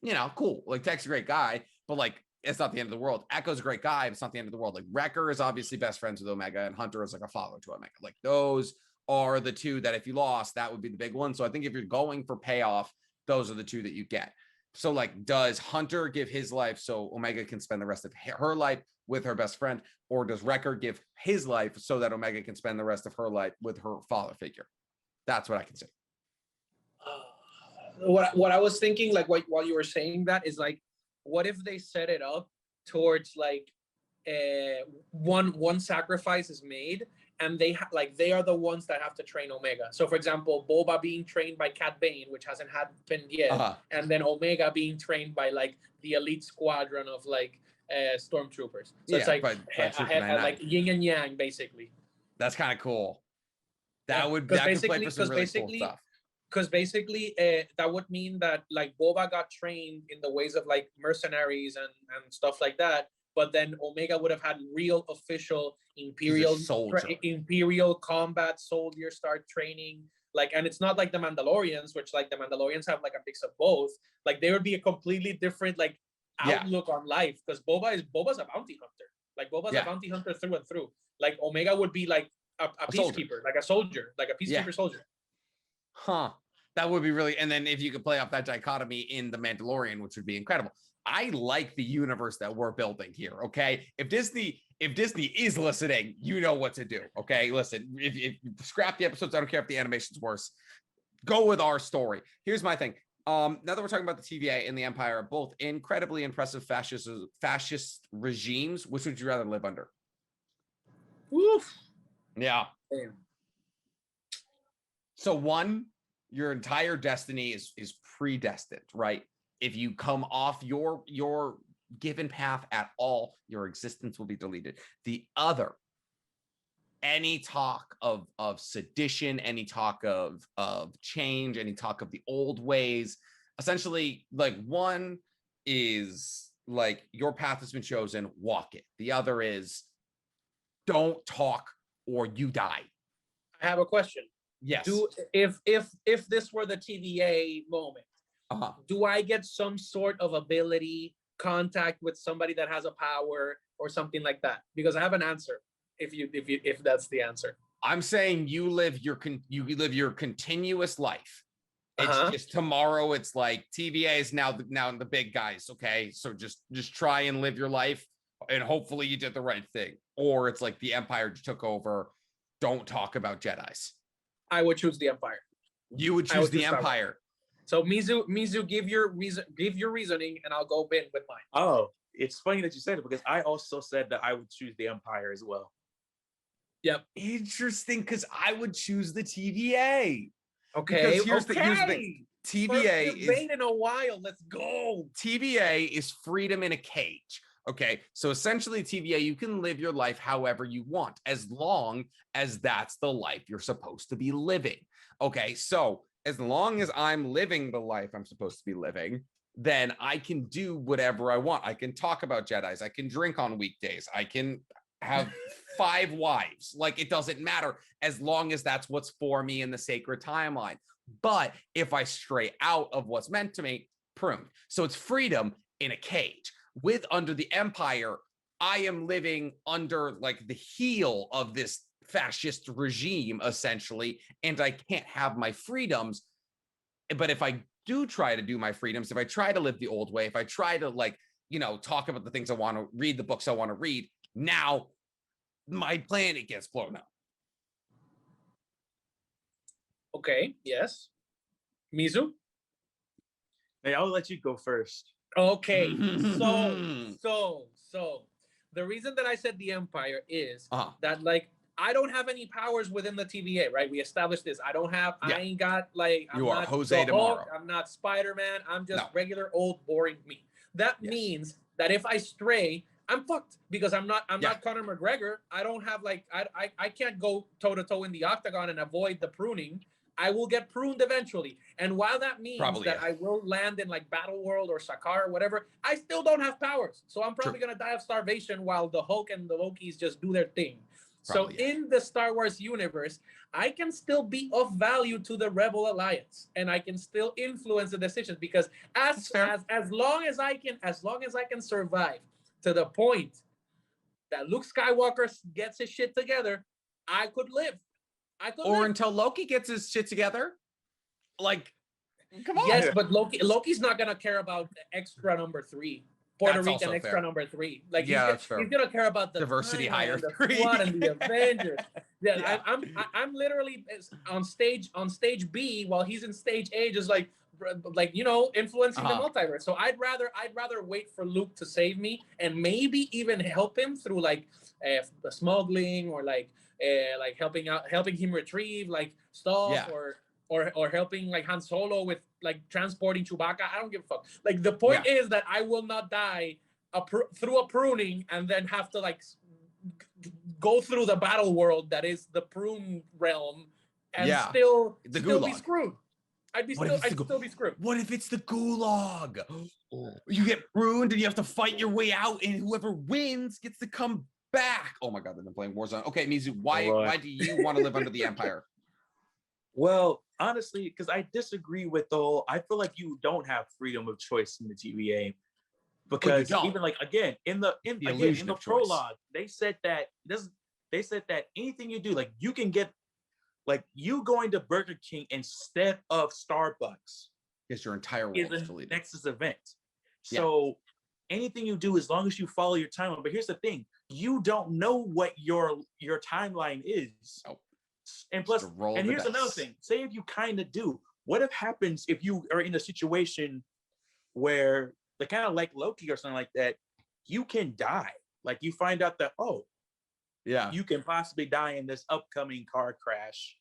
Speaker 1: you know, cool. Like Tech's a great guy, but like, it's not the end of the world. Echo's a great guy, but it's not the end of the world. Like Wrecker is obviously best friends with Omega, and Hunter is like a follower to Omega. Like those are the 2 that if you lost, that would be the big one. So I think if you're going for payoff, those are the 2 that you get. So like, does Hunter give his life so Omega can spend the rest of her life with her best friend, or does Wrecker give his life so that Omega can spend the rest of her life with her father figure? That's what I can say.
Speaker 2: What I was thinking, like while you were saying that, is like, what if they set it up towards like one sacrifice is made, and they are the ones that have to train Omega. So for example, Boba being trained by Cat Bane, which hasn't happened yet, and then Omega being trained by like the elite squadron of like stormtroopers. So it's like like yin and yang, basically.
Speaker 1: That's kind of cool. That could play for some really cool stuff.
Speaker 2: Because basically that would mean that like Boba got trained in the ways of like mercenaries and stuff like that, but then Omega would have had real official imperial combat soldier start training. Like, and it's not like the Mandalorians, which like the Mandalorians have like a mix of both. Like there would be a completely different like outlook on life, because Boba's a bounty hunter. Like Boba's a bounty hunter through and through. Like Omega would be like a peacekeeper, like a soldier, like a peacekeeper soldier.
Speaker 1: Huh. That would be really, and then if you could play off that dichotomy in The Mandalorian, which would be incredible. I like the universe that we're building here. Okay. If Disney is listening, you know what to do. Okay. Listen, if you scrap the episodes, I don't care if the animation's worse. Go with our story. Here's my thing. Now that we're talking about the TVA and the Empire, both incredibly impressive fascist regimes, which would you rather live under?
Speaker 2: Oof.
Speaker 1: Yeah.
Speaker 2: Damn.
Speaker 1: So one, your entire destiny is predestined, right? If you come off your given path at all, your existence will be deleted. The other, any talk of sedition, any talk of change, any talk of the old ways, essentially, like one is like your path has been chosen, walk it. The other is don't talk or you die.
Speaker 2: I have a question.
Speaker 1: Yes.
Speaker 2: If this were the TVA moment, do I get some sort of ability, contact with somebody that has a power or something like that? Because I have an answer. If that's the answer,
Speaker 1: I'm saying you live your continuous life. It's just tomorrow. It's like TVA is now the big guys. Okay, so just try and live your life, and hopefully you did the right thing. Or it's like the Empire took over. Don't talk about Jedis.
Speaker 2: I would choose the Empire.
Speaker 1: You would choose the Empire.
Speaker 2: So Mizu, give your reasoning, and I'll go in with mine.
Speaker 3: Oh, it's funny that you said it, because I also said that I would choose the Empire as well.
Speaker 2: Yep.
Speaker 1: Interesting, because I would choose the TVA.
Speaker 2: Okay.
Speaker 1: Because here's the thing. TVA
Speaker 2: is in a while. Let's go.
Speaker 1: TVA is freedom in a cage. Okay, so essentially TVA, you can live your life however you want, as long as that's the life you're supposed to be living. Okay, so as long as I'm living the life I'm supposed to be living, then I can do whatever I want. I can talk about Jedis. I can drink on weekdays. I can have 5 wives. Like, it doesn't matter, as long as that's what's for me in the sacred timeline. But if I stray out of what's meant to me, pruned. So it's freedom in a cage. With under the Empire, I am living under like the heel of this fascist regime, essentially, and I can't have my freedoms. But if I do try to do my freedoms, if I try to live the old way, if I try to, like, you know, talk about the things I want to read, the books I want to read, now my planet gets blown up.
Speaker 2: Okay, yes. Mizu?
Speaker 3: Hey, I'll let you go first.
Speaker 2: Okay, so the reason that I said the Empire is that, like, I don't have any powers within the TVA, right? We established this. I ain't got, like, I'm not
Speaker 1: Jose tomorrow.
Speaker 2: I'm not Spider-Man. I'm just regular old boring me. That means that if I stray, I'm fucked, because I'm not Conor McGregor. I don't have, like, I can't go toe to toe in the octagon and avoid the pruning. I will get pruned eventually. And while that means I will land in like Battle World or Sakaar or whatever, I still don't have powers. So I'm probably going to die of starvation while the Hulk and the Lokis just do their thing. In the Star Wars universe, I can still be of value to the Rebel Alliance, and I can still influence the decisions, because as long as I can survive to the point that Luke Skywalker gets his shit together, I could live.
Speaker 1: Until Loki gets his shit together. Like, come on.
Speaker 2: Yes, but Loki's not gonna care about extra number 3. Puerto Rican extra number 3. Like, he's gonna care about the
Speaker 1: diversity higher
Speaker 2: the squad and the Avengers. I'm literally on stage B while he's in stage A, just like you know, influencing the multiverse. So I'd rather wait for Luke to save me, and maybe even help him through like the smuggling, or like helping him retrieve like stuff, or helping like Han Solo with like transporting Chewbacca. I don't give a fuck. Like, the point is that I will not die through a pruning and then have to like go through the battle world that is the prune realm and still be screwed. I'd still be screwed.
Speaker 1: What if it's the gulag? You get pruned and you have to fight your way out, and whoever wins gets to come back. Oh my God, they've been playing Warzone. Okay, Mizu, why do you want to live under the Empire?
Speaker 3: Well, honestly, because I disagree with the whole. I feel like you don't have freedom of choice in the TVA, because even like again in the prologue, they said that anything you do, like you can get, like you going to Burger King instead of Starbucks,
Speaker 1: is your entire world
Speaker 3: is a Nexus event. So anything you do, as long as you follow your timeline. But here's the thing: you don't know what your timeline is. Oh. And plus, and here's another thing: say if you kind of do, what if happens if you are in a situation where they kind of like Loki or something like that, you can die. Like you find out that you can possibly die in this upcoming car crash,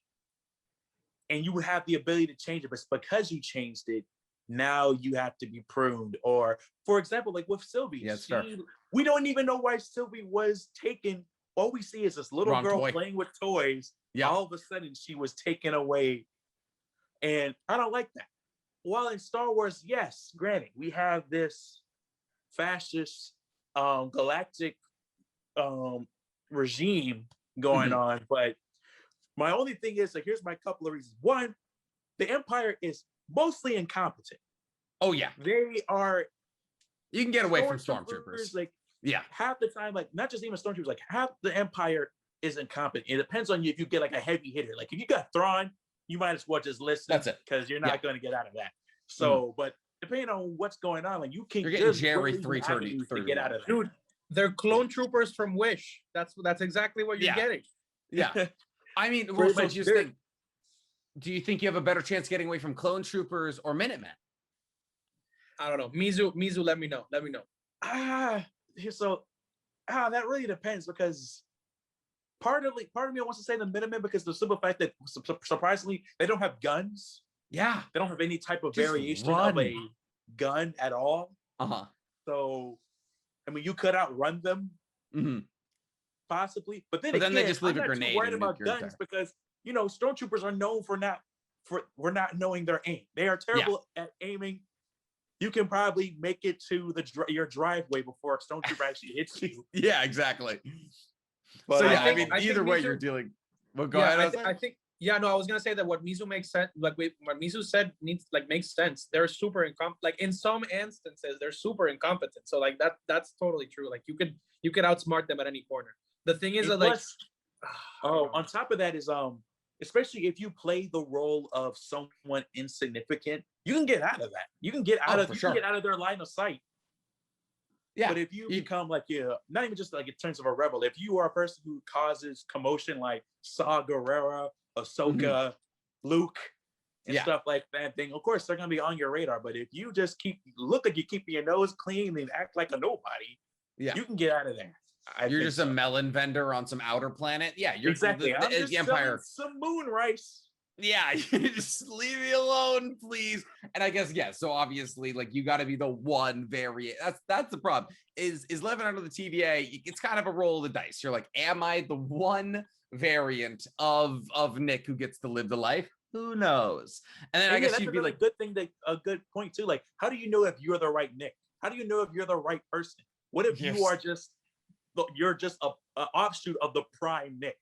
Speaker 3: and you would have the ability to change it, but because you changed it, now you have to be pruned. Or, for example, like with Sylvie, we don't even know why Sylvie was taken. All we see is this little girl playing with toys. Yeah. All of a sudden, she was taken away, and I don't like that. While in Star Wars, yes, granted, we have this fascist, galactic regime going on, but my only thing is, like, here's my couple of reasons. One, the Empire is mostly incompetent.
Speaker 1: Oh yeah,
Speaker 3: they are.
Speaker 1: You can get away from stormtroopers.
Speaker 3: Like, half the time, like not just even stormtroopers, like half the Empire is incompetent. It depends on you if you get like a heavy hitter. Like if you got Thrawn, you might as well just listen.
Speaker 1: That's it,
Speaker 3: because you're not going to get out of that. So, but depending on what's going on, like you're
Speaker 1: getting Jerry 330
Speaker 3: to get out of that.
Speaker 2: Dude, they're clone troopers from Wish. That's exactly what you're getting.
Speaker 1: Yeah. I mean, well, so here's the thing. Do you think you have a better chance getting away from clone troopers or Minutemen?
Speaker 2: I don't know. Mizu, let me know.
Speaker 3: That really depends, because part of me wants to say the Minutemen because the simple fact that surprisingly they don't have guns.
Speaker 1: Yeah,
Speaker 3: they don't have any type of variation of a gun at all. So, I mean, you could outrun them, possibly. But then again,
Speaker 1: they just leave a grenade.
Speaker 3: I'm not too worried about guns because stormtroopers are known for not knowing their aim. They are terrible at aiming. You can probably make it to your driveway before a stormtrooper actually hits you.
Speaker 1: Yeah, exactly. But
Speaker 2: so
Speaker 1: I mean, either way, you're dealing. Well, go ahead.
Speaker 2: I think. Yeah, no, I was gonna say that what Mizu makes sense. Like what Mizu said makes sense. They're super incompetent. Like in some instances, they're super incompetent. So like that's totally true. Like you could outsmart them at any corner. The thing is that like,
Speaker 3: on top of that is especially if you play the role of someone insignificant, you can get out of that. You can get out get out of their line of sight. Yeah. But if you become like not even just like in terms of a rebel, if you are a person who causes commotion like Saw Gerrera, Ahsoka, Luke, and stuff like that, then of course they're gonna be on your radar. But if you just look like you're keeping your nose clean and act like a nobody, you can get out of there.
Speaker 1: You're just a melon vendor on some outer planet. Yeah, you're
Speaker 3: exactly. I'm just
Speaker 1: the Empire.
Speaker 3: Some moon rice.
Speaker 1: Yeah, just leave me alone, please. And I guess so obviously, like you got to be the one variant. That's the problem. Is living under the TVA. It's kind of a roll of the dice. You're like, am I the one variant of Nick who gets to live the life? Who knows? And then I guess you'd be like,
Speaker 3: a good point too. Like, how do you know if you're the right Nick? How do you know if you're the right person? What if you are you're just a offshoot of the prime Nick?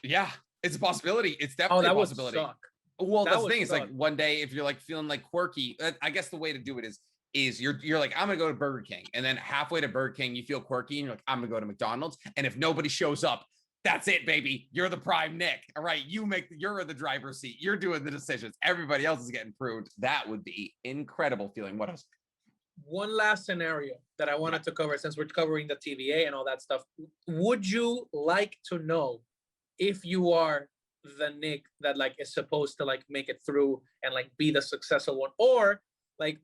Speaker 1: Yeah, it's a possibility. It's definitely a possibility. Well, that's the thing. It's like one day if you're like feeling like quirky, I guess the way to do it is you're like, I'm gonna go to Burger King, and then halfway to Burger King you feel quirky and you're like, I'm gonna go to McDonald's, and if nobody shows up, that's it, baby. You're the prime Nick. All right, you're in the driver's seat. You're doing the decisions. Everybody else is getting pruned. That would be incredible feeling. What else?
Speaker 2: One last scenario that I wanted to cover, since we're covering the TVA and all that stuff. Would you like to know if you are the Nick that like is supposed to like make it through and like be the successful one, or like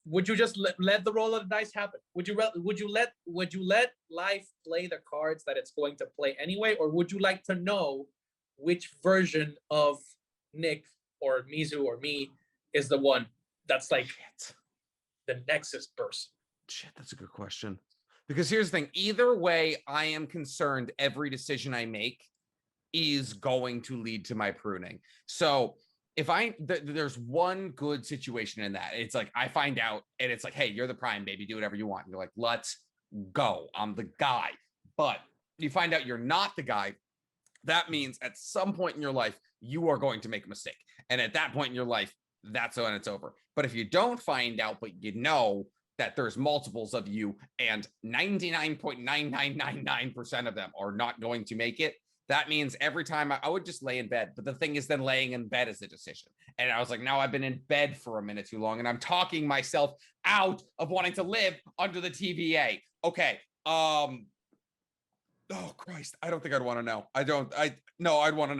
Speaker 2: would you just let the roll of the dice happen? Would you let life play the cards that it's going to play anyway, or would you like to know which version of Nick or Mizu or me is the one that's like the Nexus person?
Speaker 1: Shit, that's a good question. Because here's the thing. Either way, I am concerned every decision I make is going to lead to my pruning. So there's one good situation in that. It's like I find out and it's like, hey, you're the Prime, baby, do whatever you want. You're like, let's go. I'm the guy. But you find out you're not the guy. That means at some point in your life, you are going to make a mistake. And at that point in your life, that's when it's over. But if you don't find out, but you know that there's multiples of you and 99.9999% of them are not going to make it, that means every time I would just lay in bed. But the thing is, then laying in bed is a decision. And I was like, now I've been in bed for a minute too long and I'm talking myself out of wanting to live under the TVA. Okay. Oh Christ. I don't think I'd want to know. I'd want to know. I'd want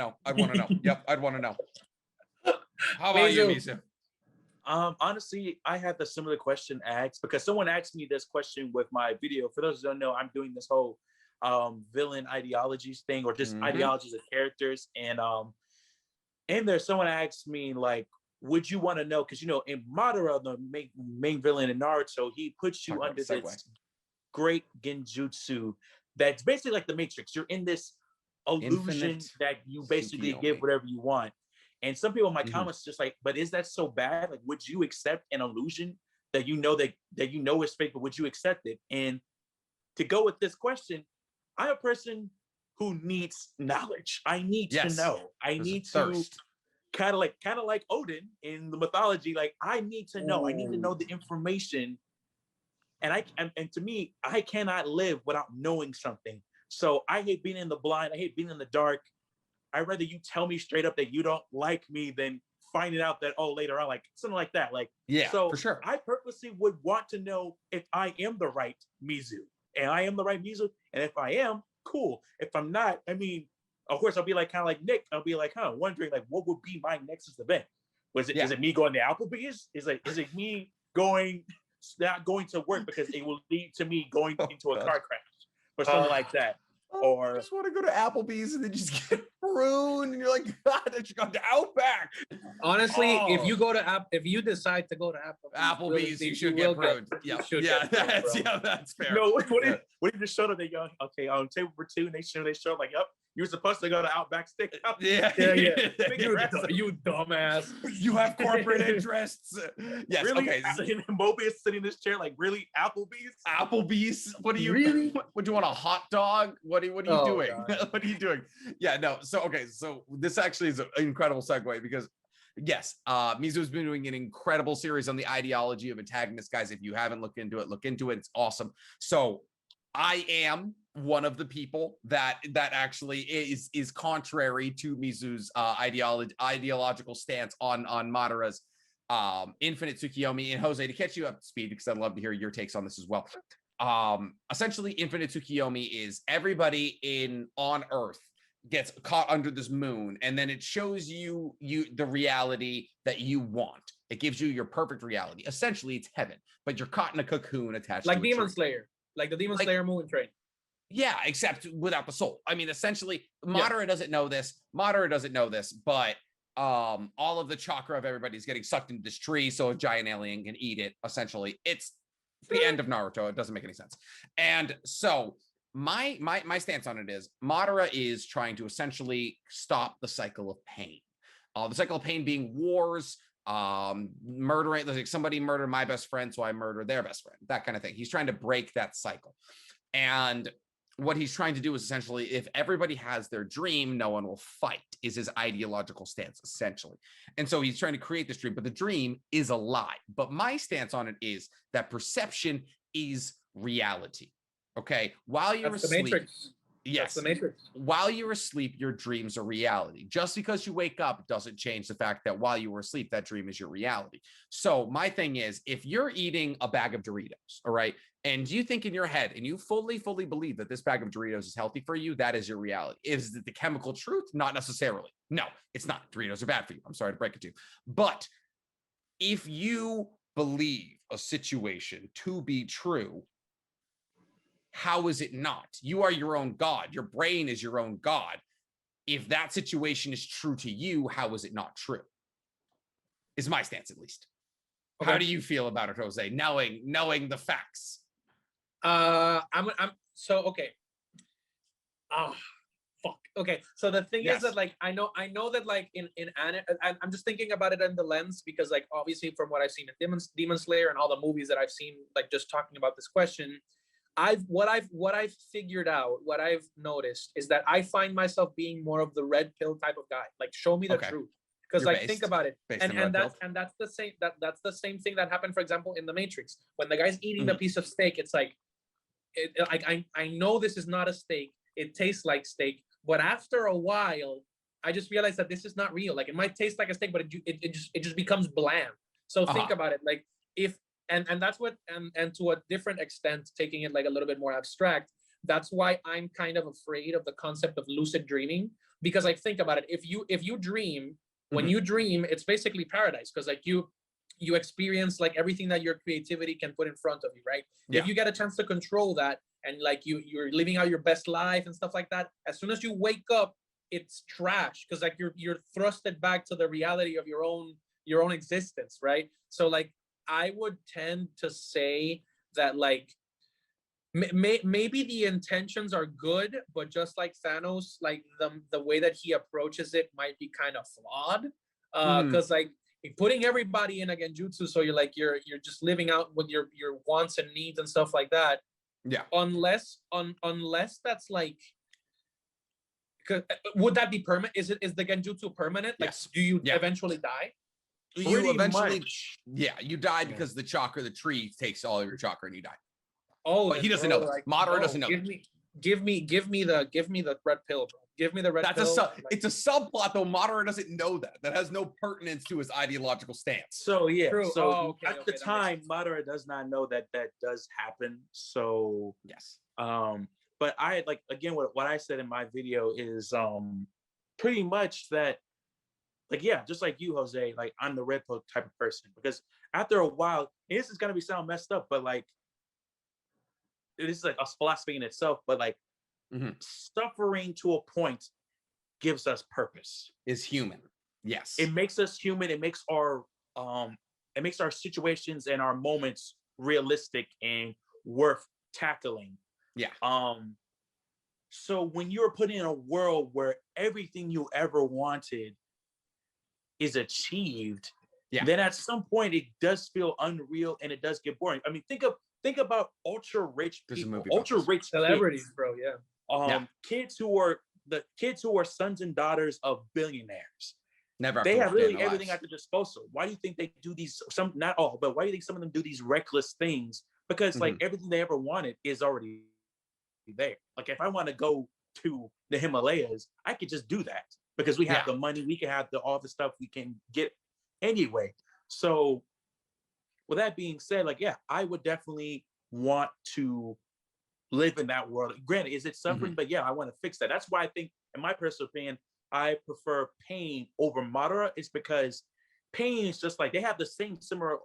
Speaker 1: to know. Yep. I'd want to know. How about you, Mizu?
Speaker 3: Honestly, I had the similar question asked because someone asked me this question with my video. For those who don't know, I'm doing this whole villain ideologies thing, or just ideologies of characters. And in there, someone asked me, like, would you want to know? Because, you know, in Madara, the main villain in Naruto, he puts you under this great genjutsu that's basically like the Matrix. You're in this illusion that you basically give whatever you want. And some people in my comments just like, but is that so bad? Like, would you accept an illusion that you know is fake, but would you accept it? And to go with this question, I'm a person who needs knowledge. I need to know. I need to kind of like Odin in the mythology. Like, I need to know. I need to know the information. And to me, I cannot live without knowing something. So I hate being in the blind. I hate being in the dark. I'd rather you tell me straight up that you don't like me than finding out that, oh, later on, like something like that. Like,
Speaker 1: yeah,
Speaker 3: so
Speaker 1: for sure.
Speaker 3: I purposely would want to know if I am the right Mizu. And I am the right Mizu. And if I am, cool. If I'm not, I mean, of course, I'll be like, kind of like Nick. I'll be like, wondering like, what would be my next event? Is it me going to Applebee's? Is it me not going to work because it will lead to me going into a car crash or something like that? Or
Speaker 1: I just want to go to Applebee's and then just get ruined, and you're like, God, I should go to Outback.
Speaker 2: Honestly, if you decide to go to
Speaker 1: Applebee's, you should get ruined. That's fair.
Speaker 3: No, what if you just showed up? They go, okay, on table for two, and they show like, yep, you were supposed to go to Outback Steakhouse.
Speaker 1: Yeah.
Speaker 2: You dumbass.
Speaker 1: You have corporate interests. Yes.
Speaker 3: Really?
Speaker 1: Okay.
Speaker 3: Mobius sitting in this chair, like, really?
Speaker 1: Applebee's? What do you
Speaker 2: really?
Speaker 1: What do you want? A hot dog? What are you doing? What are you doing? Yeah. No. So okay. So this actually is an incredible segue because, yes, Mizu's been doing an incredible series on the ideology of antagonists, guys. If you haven't looked into it, look into it. It's awesome. So I am one of the people that actually is contrary to Mizu's ideological stance on Madara's Infinite Tsukiyomi. And Jose, to catch you up to speed, because I'd love to hear your takes on this as well. Essentially, Infinite Tsukiyomi is everybody on Earth gets caught under this moon, and then it shows you the reality that you want. It gives you your perfect reality. Essentially, it's heaven, but you're caught in a cocoon attached
Speaker 2: like
Speaker 1: to
Speaker 2: Demon Slayer, like the Demon Slayer moon train.
Speaker 1: Yeah, except without the soul. I mean, essentially, Madara doesn't know this. But all of the chakra of everybody is getting sucked into this tree, so a giant alien can eat it. Essentially, it's the end of Naruto. It doesn't make any sense. And so my stance on it is Madara is trying to essentially stop the cycle of pain. The cycle of pain being wars, murdering, like somebody murdered my best friend, so I murder their best friend, that kind of thing. He's trying to break that cycle. And what he's trying to do is essentially, if everybody has their dream, no one will fight, is his ideological stance, essentially. And so he's trying to create this dream, but the dream is a lie. But my stance on it is that perception is reality. Okay, while you're asleep, yes,
Speaker 2: the Matrix.
Speaker 1: While you're asleep, your dreams are reality. Just because you wake up doesn't change the fact that while you were asleep, that dream is your reality. So my thing is, if you're eating a bag of Doritos, all right, and you think in your head and you fully believe that this bag of Doritos is healthy for you, that is your reality. Is it the chemical truth? Not necessarily. No, it's not. Doritos are bad for you. I'm sorry to break it to you. But if you believe a situation to be true, how is it not? You are your own God. Your brain is your own God. If that situation is true to you, how is it not true? Is my stance, at least. Okay. How do you feel about it, Jose? Knowing the facts.
Speaker 2: I'm so okay. Fuck. Okay, so the thing is that like I know that like in I'm just thinking about it in the lens because like obviously from what I've seen in Demon Slayer and all the movies that I've seen, like just talking about this question, what I've figured out, what I've noticed is that I find myself being more of the red pill type of guy. Like show me the truth. Because like think about it, and that's the same thing that happened, for example, in the Matrix when the guy's eating the piece of steak. It's like, I know this is not a steak. It tastes like steak, but after a while, I just realized that this is not real. Like it might taste like a steak, but it just becomes bland. So think about it, like if and that's what and to a different extent, taking it like a little bit more abstract. That's why I'm kind of afraid of the concept of lucid dreaming, because like think about it, if you dream, when you dream, it's basically paradise, because like you experience like everything that your creativity can put in front of you, right? Yeah. If you get a chance to control that and like you're living out your best life and stuff like that, as soon as you wake up, it's trash, because like you're thrusted back to the reality of your own existence, right? So like I would tend to say that like maybe the intentions are good, but just like Thanos, like the way that he approaches it might be kind of flawed, because like putting everybody in a genjutsu, so you're just living out with your wants and needs and stuff like that. Yeah. Unless that's like, would that be permanent? Is the genjutsu permanent? Like, yes. Do you eventually die?
Speaker 1: You eventually, you die because the chakra, the tree takes all your chakra and you die.
Speaker 2: Oh,
Speaker 1: but he doesn't know that. Like, Madara doesn't know.
Speaker 2: Give me the red pill, bro. Give me the red pill.
Speaker 1: It's a subplot though. Madara doesn't know that. That has no pertinence to his ideological stance.
Speaker 3: So yeah. True. So at the time, Madara does not know that does happen. So
Speaker 1: yes.
Speaker 3: But I like, again, what I said in my video is pretty much that, like, yeah, just like you, Jose, like I'm the red pill type of person, because after a while, this is gonna sound messed up, but like it is like a philosophy in itself, but like suffering to a point gives us purpose.
Speaker 1: Is human. Yes.
Speaker 3: It makes us human. It makes our situations and our moments realistic and worth tackling.
Speaker 1: Yeah.
Speaker 3: So when you're put in a world where everything you ever wanted is achieved, then at some point it does feel unreal and it does get boring. I mean, think about ultra rich people, ultra rich
Speaker 2: celebrities,
Speaker 3: kids.
Speaker 2: Bro. Yeah.
Speaker 3: Kids who are sons and daughters of billionaires.
Speaker 1: They
Speaker 3: have really everything at their disposal. Why do you think they do these? Some, not all, but why do you think some of them do these reckless things? Because like everything they ever wanted is already there. Like if I want to go to the Himalayas, I could just do that because we have the money. We can have all the stuff we can get anyway. So with that being said, like, yeah, I would definitely want to live in that world. Granted, is it suffering? But yeah, I want to fix that. That's why I think, in my personal opinion, I prefer Pain over Madara, is because Pain is just like, they have the same similar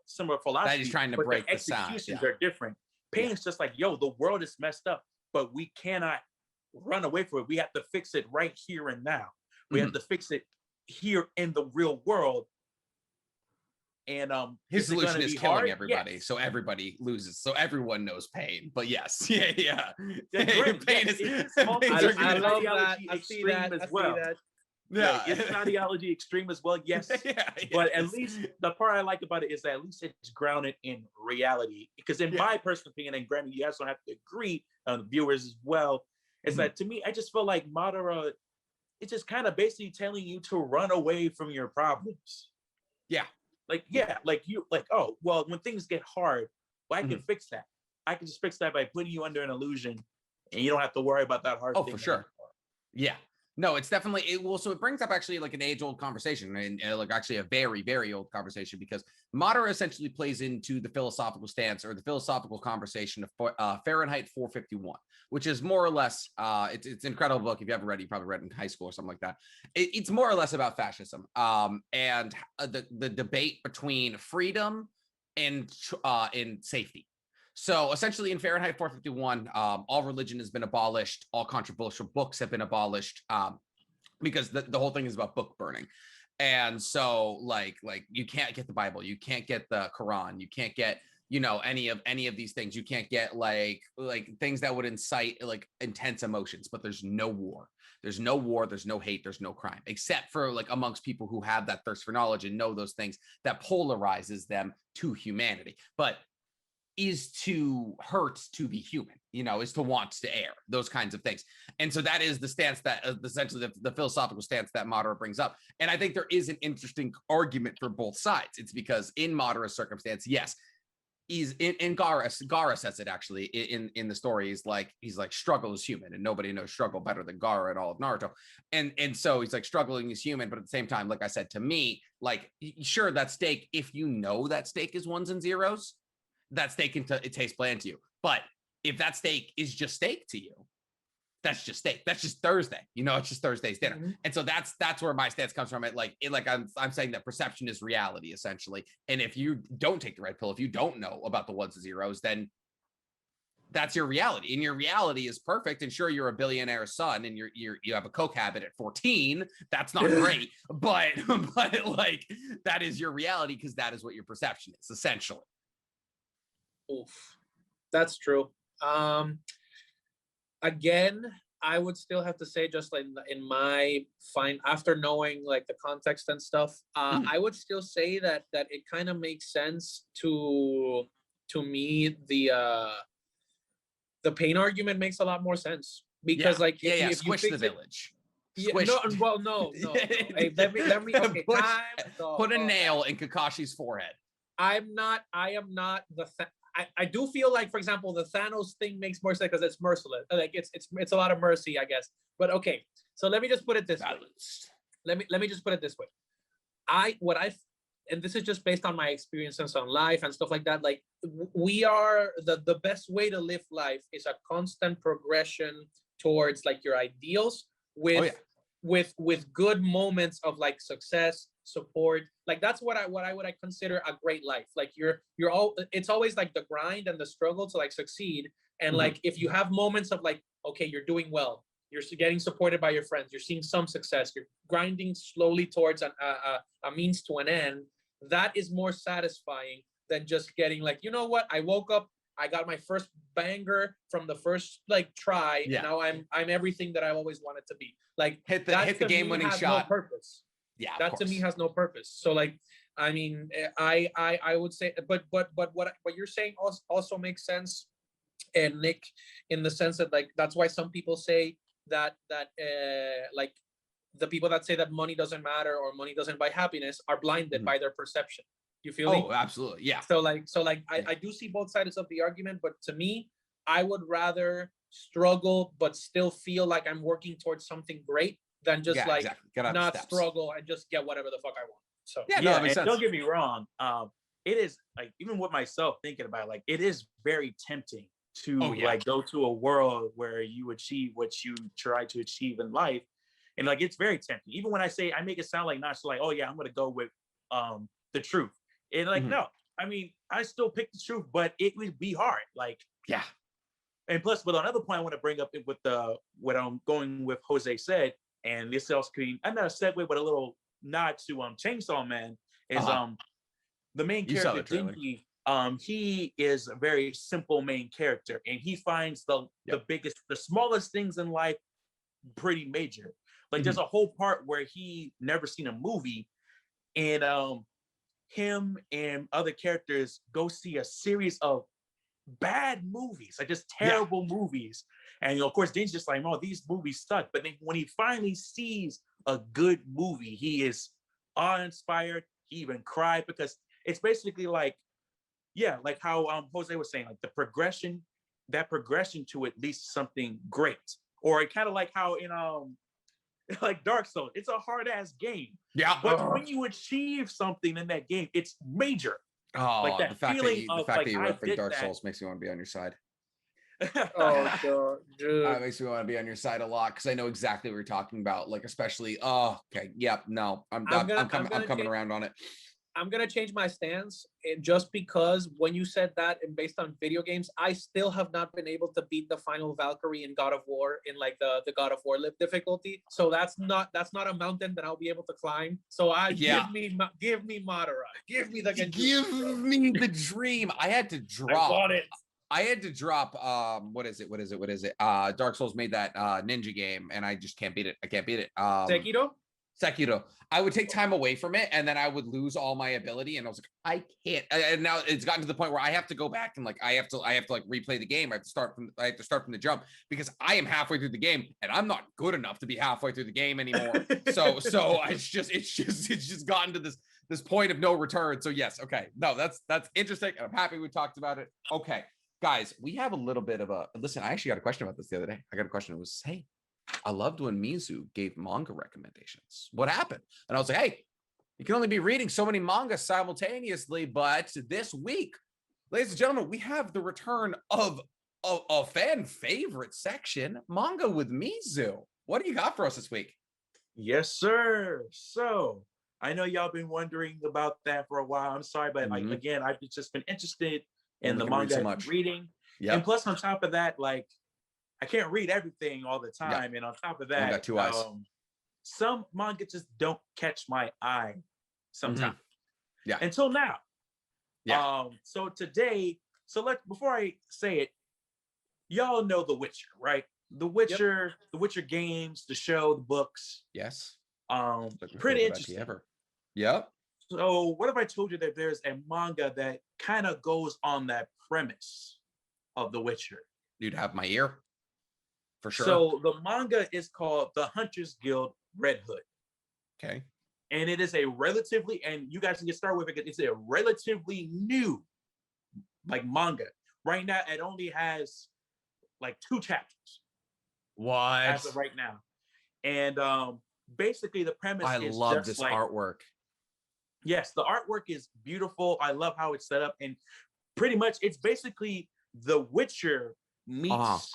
Speaker 3: philosophy.
Speaker 1: That he's trying to break the
Speaker 3: executions are different. Pain is just like, yo, the world is messed up, but we cannot run away from it. We have to fix it right here and now. We have to fix it here in the real world. And
Speaker 1: his solution is killing everybody, so everybody loses, so everyone knows Pain. But yes, Pain is.
Speaker 2: I love that. I see that as well.
Speaker 3: Yeah, it's an ideology extreme as well. Yes, but at least the part I like about it is that at least it's grounded in reality. Because in my personal opinion, and granted, you guys don't have to agree, the viewers as well, is that to me, I just feel like Madara, it's just kind of basically telling you to run away from your problems.
Speaker 1: Yeah.
Speaker 3: Oh, well, when things get hard, well, I can fix that. I can just fix that by putting you under an illusion, and you don't have to worry about that hard thing.
Speaker 1: Oh, for sure. Yeah. No, it's definitely so it brings up actually like an age-old conversation, and like actually a very, very old conversation, because Madara essentially plays into the philosophical stance or the philosophical conversation of Fahrenheit 451, which is more or less it's an incredible book. If you haven't read it, you probably read it in high school or something like that. It's more or less about fascism and the debate between freedom and safety. So essentially in Fahrenheit 451, all religion has been abolished, all controversial books have been abolished, because the whole thing is about book burning. And so like you can't get the Bible, you can't get the Quran, you can't get, you know, any of these things. You can't get like things that would incite like intense emotions, but there's no war. There's no war, there's no hate, there's no crime, except for like amongst people who have that thirst for knowledge and know those things that polarizes them to humanity. But is to hurt to be human, you know, is to want to err, those kinds of things. And so that is the stance that essentially the philosophical stance that Madara brings up. And I think there is an interesting argument for both sides. It's because in Madara's circumstance, yes, he's in Gaara says it actually in the story. He's like struggle is human, and nobody knows struggle better than Gaara at all of Naruto. And so he's like struggling is human, but at the same time, like I said, to me, like sure, that steak, if you know that steak is ones and zeros, that steak it tastes bland to you. But if that steak is just steak to you, that's just steak. That's just Thursday. You know, it's just Thursday's dinner. Mm-hmm. And so that's where my stance comes from. I'm saying that perception is reality essentially. And if you don't take the red pill, if you don't know about the ones and zeros, then that's your reality. And your reality is perfect. And sure, you're a billionaire son and you have a coke habit at 14. That's not great, but like that is your reality because that is what your perception is essentially.
Speaker 2: Oof, that's true. Again, I would still have to say, just like in my after knowing like the context and stuff, I would still say that it kind of makes sense to me. The pain argument makes a lot more sense because if
Speaker 1: squish the village.
Speaker 2: No. Hey, let me okay,
Speaker 1: put a nail in Kakashi's forehead.
Speaker 2: I am not the I do feel like, for example, the Thanos thing makes more sense because it's merciless. Like it's a lot of mercy, I guess. But okay, so let me just put it this way. Let me just put it this way. And this is just based on my experiences on life and stuff like that. Like we are the best way to live life is a constant progression towards like your ideals with good moments of like success, support. Like that's what I would consider a great life. Like it's always like the grind and the struggle to like succeed. And like if you have moments of like, okay, you're doing well, you're getting supported by your friends, you're seeing some success, you're grinding slowly towards a means to an end, that is more satisfying than just getting like, you know what, I woke up, I got my first banger from the first like try, and now I'm everything that I always wanted to be. Like
Speaker 1: hit the game winning shot.
Speaker 2: No purpose.
Speaker 1: Yeah,
Speaker 2: that to me has no purpose. So like, I mean, I would say, but what you're saying also makes sense, and Nick, in the sense that like that's why some people say that like the people that say that money doesn't matter or money doesn't buy happiness are blinded by their perception. You feel me?
Speaker 1: Oh, absolutely, yeah.
Speaker 2: So I do see both sides of the argument, but to me, I would rather struggle but still feel like I'm working towards something great than just not struggle and just get whatever the fuck I want. So
Speaker 3: don't get me wrong. It is like, even with myself thinking about it, like it is very tempting to like go to a world where you achieve what you try to achieve in life. And like, it's very tempting. Even when I make it sound like not so like, oh yeah, I'm going to go with the truth. And like, no, I mean, I still pick the truth, but it would be hard. Like,
Speaker 1: yeah.
Speaker 3: And plus, but another point I want to bring up with what I'm going with Jose said, and this else could, I'm not a segue, but a little nod to Chainsaw Man is the main character, Dinky. He is a very simple main character, and he finds the smallest things in life pretty major. Like there's a whole part where he never seen a movie, and him and other characters go see a series of bad movies, like just terrible movies. And of course, Din's just like, oh, these movies suck. But then when he finally sees a good movie, he is awe-inspired. He even cried because it's basically like, like how Jose was saying, like the progression to at least something great. Or kind of like how in like Dark Souls, it's a hard ass game. Yeah. But when you achieve something in that game, it's major.
Speaker 1: Oh, like the fact that you reference Dark Souls makes me want to be on your side. It makes me want to be on your side a lot because I know exactly what you're talking about. Like, especially, I'm coming around on it.
Speaker 2: I'm gonna change my stance, just because when you said that and based on video games, I still have not been able to beat the final Valkyrie in God of War in like the God of War live difficulty. So that's not a mountain that I'll be able to climb. So give me Madara, give me the Genjutsu,
Speaker 1: give me the dream. I had to drop.
Speaker 2: I want it.
Speaker 1: I had to drop what is it? Dark Souls made that ninja game and I just can't beat it. I can't beat it. Sekiro. I would take time away from it and then I would lose all my ability and I was like, I can't. And now it's gotten to the point where I have to go back and like I have to like replay the game. I have to start from the jump because I am halfway through the game and I'm not good enough to be halfway through the game anymore. so it's just gotten to this point of no return. So yes, okay. No, that's interesting. I'm happy we talked about it. Okay. Guys, we have a little bit of a listen. I actually got a question about this the other day. I got a question. It was, hey, I loved when Mizu gave manga recommendations. What happened? And I was like, hey, you can only be reading so many mangas simultaneously. But this week, ladies and gentlemen, we have the return of a fan favorite section, Manga with Mizu. What do you got for us this week?
Speaker 3: Yes, sir. So I know y'all been wondering about that for a while. I'm sorry, but like again, I've just been interested in the manga so much. Reading. Yep. And plus on top of that, like I can't read everything all the time. Yep. And on top of that,
Speaker 1: got two eyes.
Speaker 3: Some manga just don't catch my eye sometimes.
Speaker 1: Yeah.
Speaker 3: Until now.
Speaker 1: Yeah.
Speaker 3: So today, before I say it, y'all know The Witcher, right? The Witcher, The Witcher games, the show, the books.
Speaker 1: Yes.
Speaker 3: Pretty interesting.
Speaker 1: Ever. Yep.
Speaker 3: So what if I told you that there's a manga that kind of goes on that premise of The Witcher?
Speaker 1: You'd have my ear. For sure.
Speaker 3: So the manga is called The Hunters Guild Red Hood.
Speaker 1: Okay. And
Speaker 3: it is a relatively, and you guys can get started with it, it's a relatively new like manga. Right now, it only has like 2 chapters.
Speaker 1: What?
Speaker 3: As of right now. And basically the premise is
Speaker 1: I love this artwork.
Speaker 3: Yes, the artwork is beautiful. I love how it's set up. And pretty much it's basically The Witcher meets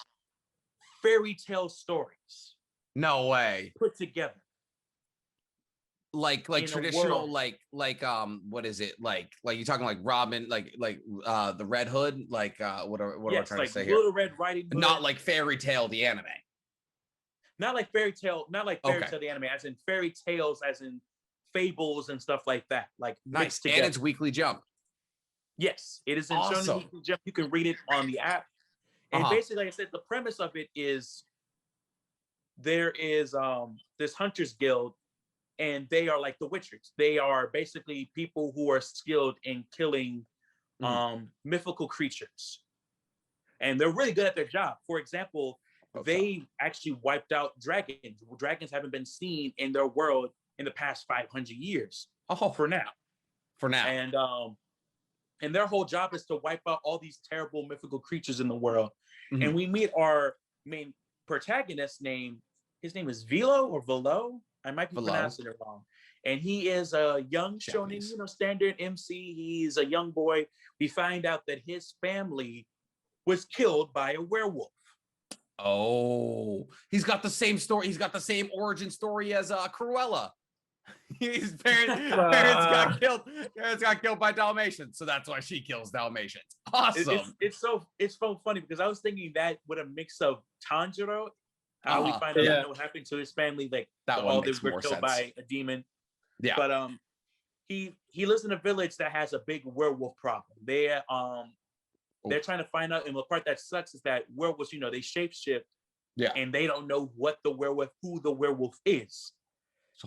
Speaker 3: fairy tale stories.
Speaker 1: No way.
Speaker 3: Put together.
Speaker 1: Like traditional, like what is it? Like you're talking like Robin, like the Red Hood, like what am I trying to say here?
Speaker 3: Little Red Riding Hood.
Speaker 1: Not like Fairy Tale the anime.
Speaker 3: Not like Fairy Tale the anime, as in fairy tales, as in fables and stuff like that. Like
Speaker 1: nice. And it's Weekly Jump.
Speaker 3: Yes, it is in Shonen Weekly Jump. You can read it on the app. And basically, like I said, the premise of it is there is this Hunters Guild, and they are like the Witchers. They are basically people who are skilled in killing mythical creatures. And they're really good at their job. For example, they actually wiped out dragons. Dragons haven't been seen in their world in the past 500 years. For now. And their whole job is to wipe out all these terrible mythical creatures in the world. And we meet our main protagonist his name is Velo. I might be pronouncing it wrong. And he is a young shonen, standard MC. He's a young boy. We find out that his family was killed by a werewolf.
Speaker 1: Oh, he's got the same story. He's got the same origin story as Cruella. His parents got killed. Parents got killed by Dalmatians, so that's why she kills Dalmatians. Awesome.
Speaker 3: It's so funny because I was thinking that with a mix of Tanjiro, how we find out what happened to his family, like
Speaker 1: that
Speaker 3: all they were killed by a demon.
Speaker 1: Yeah.
Speaker 3: But he lives in a village that has a big werewolf problem. They're trying to find out, and the part that sucks is that werewolves, they shapeshift.
Speaker 1: Yeah.
Speaker 3: And they don't know who the werewolf is.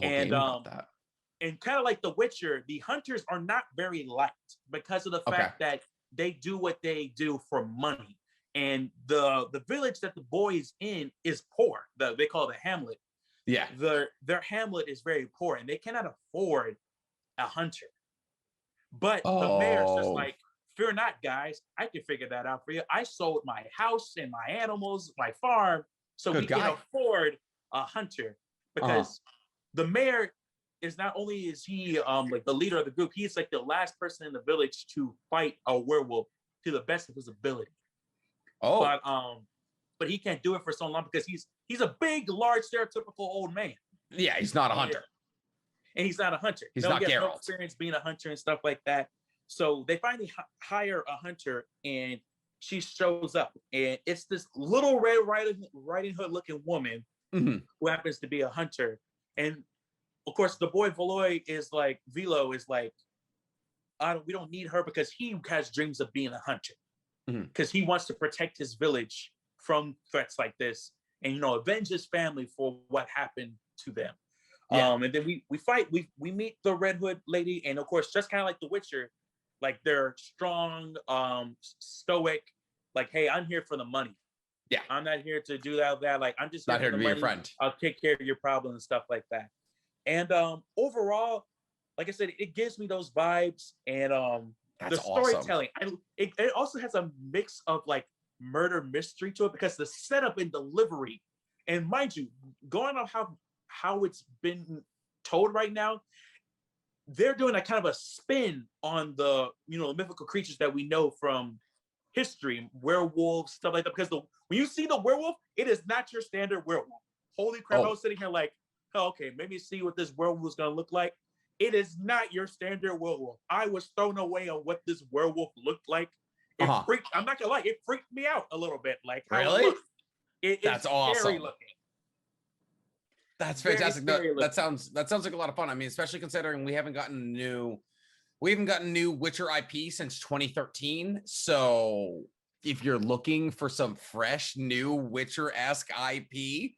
Speaker 3: And kind of like The Witcher, the hunters are not very liked because of the fact that they do what they do for money. And the village that the boy is in is poor. They call it a hamlet.
Speaker 1: Yeah.
Speaker 3: Their hamlet is very poor, and they cannot afford a hunter. But the mayor's just like, fear not, guys. I can figure that out for you. I sold my house and my animals, my farm, so we can afford a hunter. Because the mayor is not only is he like the leader of the group, he's like the last person in the village to fight a werewolf to the best of his ability. But he can't do it for so long because he's a big, large, stereotypical old man.
Speaker 1: Yeah, he's not a hunter.
Speaker 3: and he's not a hunter.
Speaker 1: He's not
Speaker 3: he has
Speaker 1: Geralt.
Speaker 3: no experience being a hunter and stuff like that. So they finally hire a hunter, and she shows up, and it's this little Red Riding Hood looking woman who happens to be a hunter. And of course, the boy Velo is like, we don't need her because he has dreams of being a hunter, because he wants to protect his village from threats like this, and avenge his family for what happened to them. And then we fight. We meet the Red Hood lady, and of course, just kind of like The Witcher, like they're strong, stoic. Like, hey, I'm here for the money.
Speaker 1: Yeah,
Speaker 3: I'm not here to do that. Like, I'm just
Speaker 1: not here to be
Speaker 3: money.
Speaker 1: your friend. I'll
Speaker 3: take care of your problems and stuff like that. And overall, like I said, it gives me those vibes, and the storytelling. Awesome. It also has a mix of like murder mystery to it, because the setup and delivery, and mind you, going off how it's been told right now, they're doing a kind of a spin on the mythical creatures that we know from history, werewolves, stuff like that. Because when you see the werewolf, it is not your standard werewolf. Holy crap! I was sitting here like, oh, okay, maybe see what this werewolf is gonna look like. It is not your standard werewolf. I was thrown away on what this werewolf looked like. It freaked. I'm not gonna lie, it freaked me out a little bit. Like,
Speaker 1: really?
Speaker 3: That's awesome. Looking.
Speaker 1: That's fantastic. That sounds like a lot of fun. I mean, especially considering we haven't gotten new Witcher IP since 2013. So if you're looking for some fresh new Witcher-esque IP,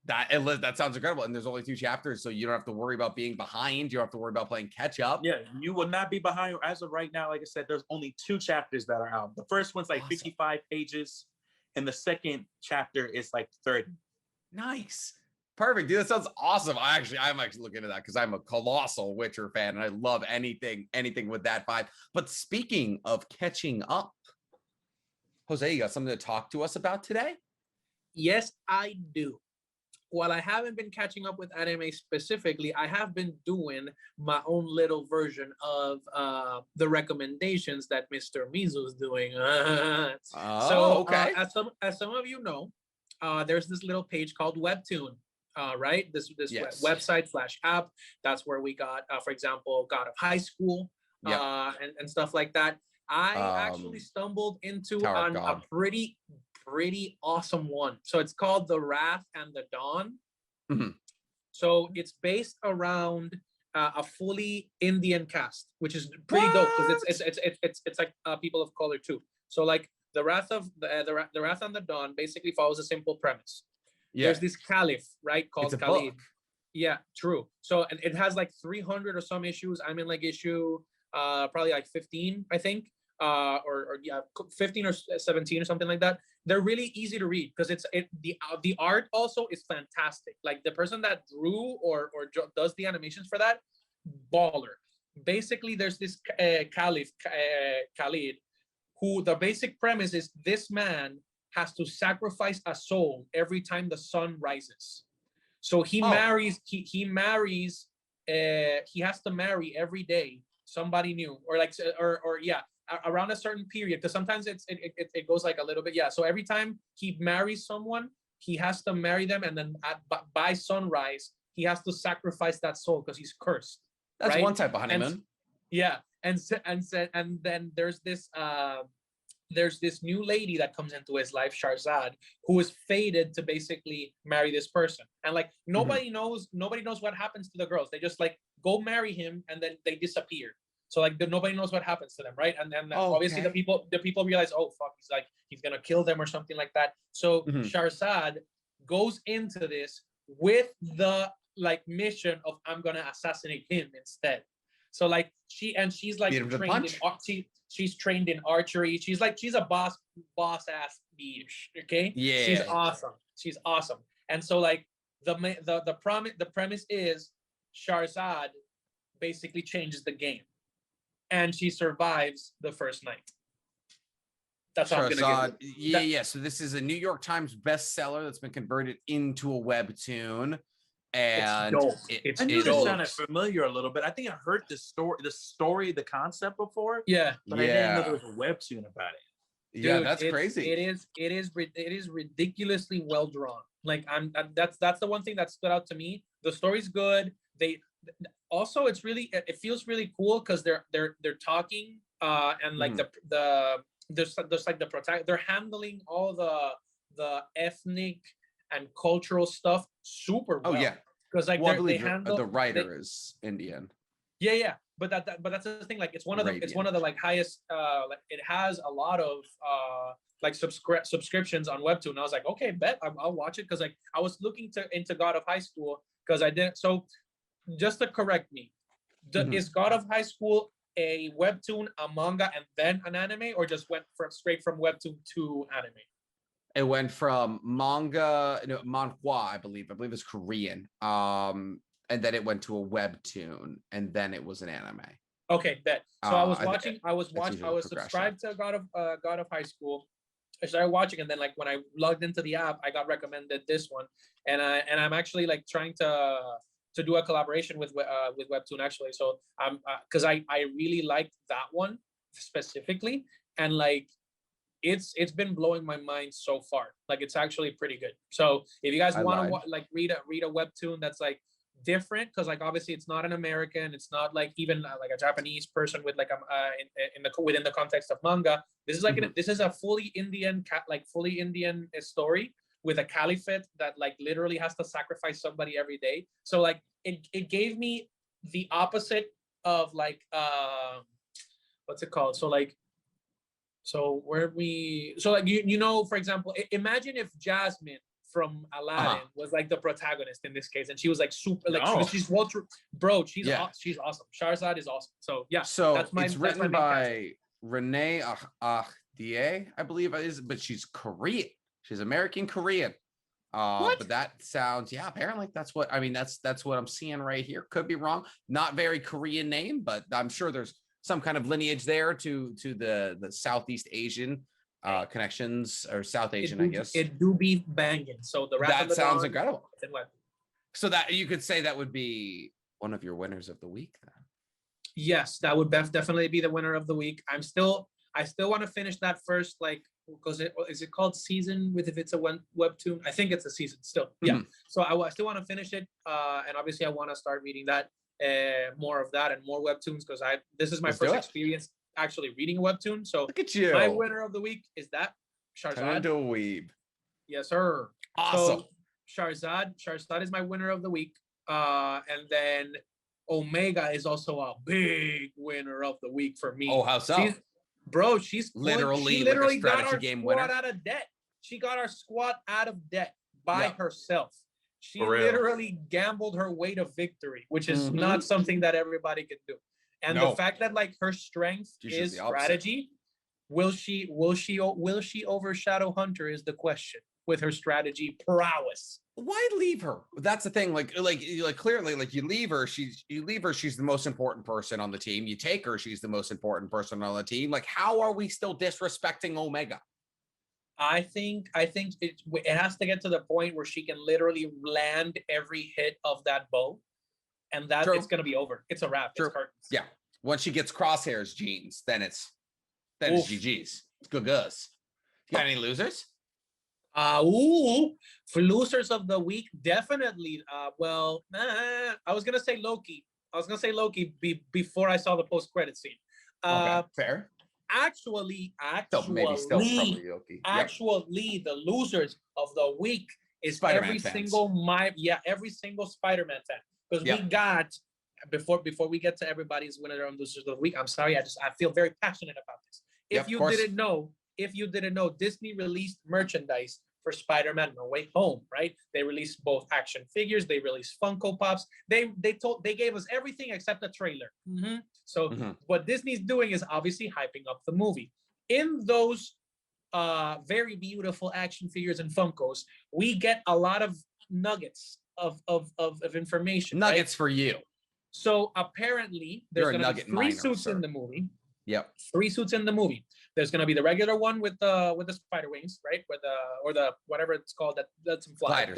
Speaker 1: that sounds incredible. And there's only 2 chapters, so you don't have to worry about being behind. You don't have to worry about playing catch up.
Speaker 3: Yeah, you will not be behind. As of right now, like I said, there's only 2 chapters that are out. The first one's like 55 pages, and the second chapter is like 30.
Speaker 1: Nice. Perfect, dude. That sounds awesome. I'm actually looking at that because I'm a colossal Witcher fan, and I love anything with that vibe. But speaking of catching up, Jose, you got something to talk to us about today?
Speaker 2: Yes, I do. While I haven't been catching up with anime specifically, I have been doing my own little version of the recommendations that Mr. Mizu's doing.
Speaker 1: Okay.
Speaker 2: As some of you know, there's this little page called Webtoon. Right, this
Speaker 1: yes.
Speaker 2: website / app. That's where we got, for example, God of High School, and stuff like that. I actually stumbled into a pretty awesome one. So it's called The Wrath and the Dawn. So it's based around a fully Indian cast, which is pretty dope, because it's like people of color too. So like the Wrath and the Dawn basically follows a simple premise. There's this caliph, right, called Khalid. Yeah, true. So and it has like 300 or some issues. I'm in like issue probably like 15, I think, or 15 or 17 or something like that. They're really easy to read because the art also is fantastic. Like the person that drew or does the animations for that, baller. Basically, there's this caliph, Khalid, who the basic premise is this man has to sacrifice a soul every time the sun rises. So he marries, he has to marry every day somebody new, or around a certain period, because sometimes it goes like a little bit. Yeah. So every time he marries someone, he has to marry them, and then by sunrise, he has to sacrifice that soul because he's cursed.
Speaker 1: That's
Speaker 2: right?
Speaker 1: one type of honeymoon.
Speaker 2: And then there's this new lady that comes into his life, Sharzad, who is fated to basically marry this person. And like nobody knows what happens to the girls. They just like go marry him and then they disappear. So like nobody knows what happens to them, right? And then obviously the people realize, oh fuck, he's gonna kill them or something like that. So Sharzad goes into this with the like mission of I'm gonna assassinate him instead. So like she's like she's trained in archery. She's a boss ass bitch. Okay.
Speaker 1: Yeah.
Speaker 2: She's awesome. And so like the premise is Sharzad basically changes the game, and she survives the first night. That's how I'm gonna give it.
Speaker 1: Yeah. So this is a New York Times bestseller that's been converted into a webtoon. And
Speaker 3: I knew this sounded familiar a little bit. I think I heard the concept before.
Speaker 2: Yeah,
Speaker 3: but I didn't know there was a webtoon about it.
Speaker 1: Dude, yeah, that's crazy.
Speaker 2: It is ridiculously well drawn. Like that's the one thing that stood out to me. The story's good. also it feels really cool because they're talking and like there's like the protect, they're handling all the ethnic and cultural stuff super well.
Speaker 1: Oh yeah,
Speaker 2: because like
Speaker 1: well, I
Speaker 2: they
Speaker 1: believe
Speaker 2: handle
Speaker 1: the writer is Indian.
Speaker 2: yeah, but that's the thing, like it's one of the like highest like it has a lot of like subscriptions on Webtoon. And I was like, okay, bet I'll watch it, because like I was looking into God of High School because I didn't. So just to correct me, is God of High School a webtoon, a manga, and then an anime, or just went straight from webtoon to anime?
Speaker 1: It went from manhwa, I believe it's Korean. And then it went to a webtoon, and then it was an anime.
Speaker 2: Okay, bet. So I was subscribed to God of High School. I started watching, and then like when I logged into the app, I got recommended this one, and I'm actually like trying to do a collaboration with Webtoon actually. So I'm because I really liked that one specifically, and like it's been blowing my mind so far. Like it's actually pretty good. So if you guys want to like read a Webtoon that's like different, because like obviously it's not an American, it's not like even like a Japanese person with like within the context of manga. This is like this is a fully Indian story with a caliphate that like literally has to sacrifice somebody every day. So like it gave me the opposite of like what's it called? So like you know, for example, imagine if Jasmine from Aladdin was like the protagonist in this case, and she was like super like she's Walter, bro. She's awesome. Shahrazad is awesome. So yeah.
Speaker 1: So it's written by Renee Ahdieh, I believe it is, but she's Korean. She's American Korean. But that sounds apparently that's what I mean. That's what I'm seeing right here. Could be wrong. Not very Korean name, but I'm sure there's some kind of lineage there to the Southeast Asian connections, or South Asian, I guess.
Speaker 2: It do be banging. So
Speaker 1: that sounds incredible. So that you could say that would be one of your winners of the week then.
Speaker 2: Yes, that would definitely be the winner of the week. I still want to finish that first, like, because is it called season with, if it's a webtoon? I think it's a season still. Yeah. So I still want to finish it. And obviously I want to start reading that, more of that and more webtoons, because this is my first experience actually reading a webtoon. So
Speaker 1: look at you.
Speaker 2: My winner of the week is that Shahrazad.
Speaker 1: Turn into a weeb.
Speaker 2: Yes, sir.
Speaker 1: Awesome.
Speaker 2: So Shahrazad is my winner of the week. And then Omega is also a big winner of the week for me.
Speaker 1: Oh, how so?
Speaker 2: She's
Speaker 1: literally
Speaker 2: got our
Speaker 1: strategy game winner
Speaker 2: out of debt. She got our squad out of debt by herself. She literally gambled her way to victory, which is not something that everybody can do. And the fact that like her strength is strategy, will she overshadow Hunter is the question with her strategy prowess.
Speaker 1: Why leave her? That's the thing. Like clearly, like you leave her, she's the most important person on the team. You take her, she's the most important person on the team. Like, how are we still disrespecting Omega?
Speaker 2: I think it has to get to the point where she can literally land every hit of that bow, and that it's gonna be over. It's a wrap. It's curtains.
Speaker 1: Yeah. Once she gets Crosshair's genes, then it's GG's. It's good goes. You got any losers?
Speaker 2: For losers of the week, definitely. I was gonna say Loki. Before I saw the post-credit scene.
Speaker 1: Okay, fair.
Speaker 2: Actually,
Speaker 1: maybe still probably Loki.
Speaker 2: Actually, the losers of the week is every single Spider-Man fan, because we got before we get to everybody's winner and losers of the week. I'm sorry, I feel very passionate about this. If you didn't know, Disney released merchandise for Spider-Man No Way Home, right? They released both action figures, they released Funko Pops. They gave us everything except a trailer. So what Disney's doing is obviously hyping up the movie. In those very beautiful action figures and Funkos, we get a lot of nuggets of information.
Speaker 1: Nuggets for you.
Speaker 2: So apparently there's going to be 3 suits in the movie.
Speaker 1: Yep.
Speaker 2: 3 suits in the movie. There's gonna be the regular one with the spider wings, right? Or the whatever it's called that lets him fly.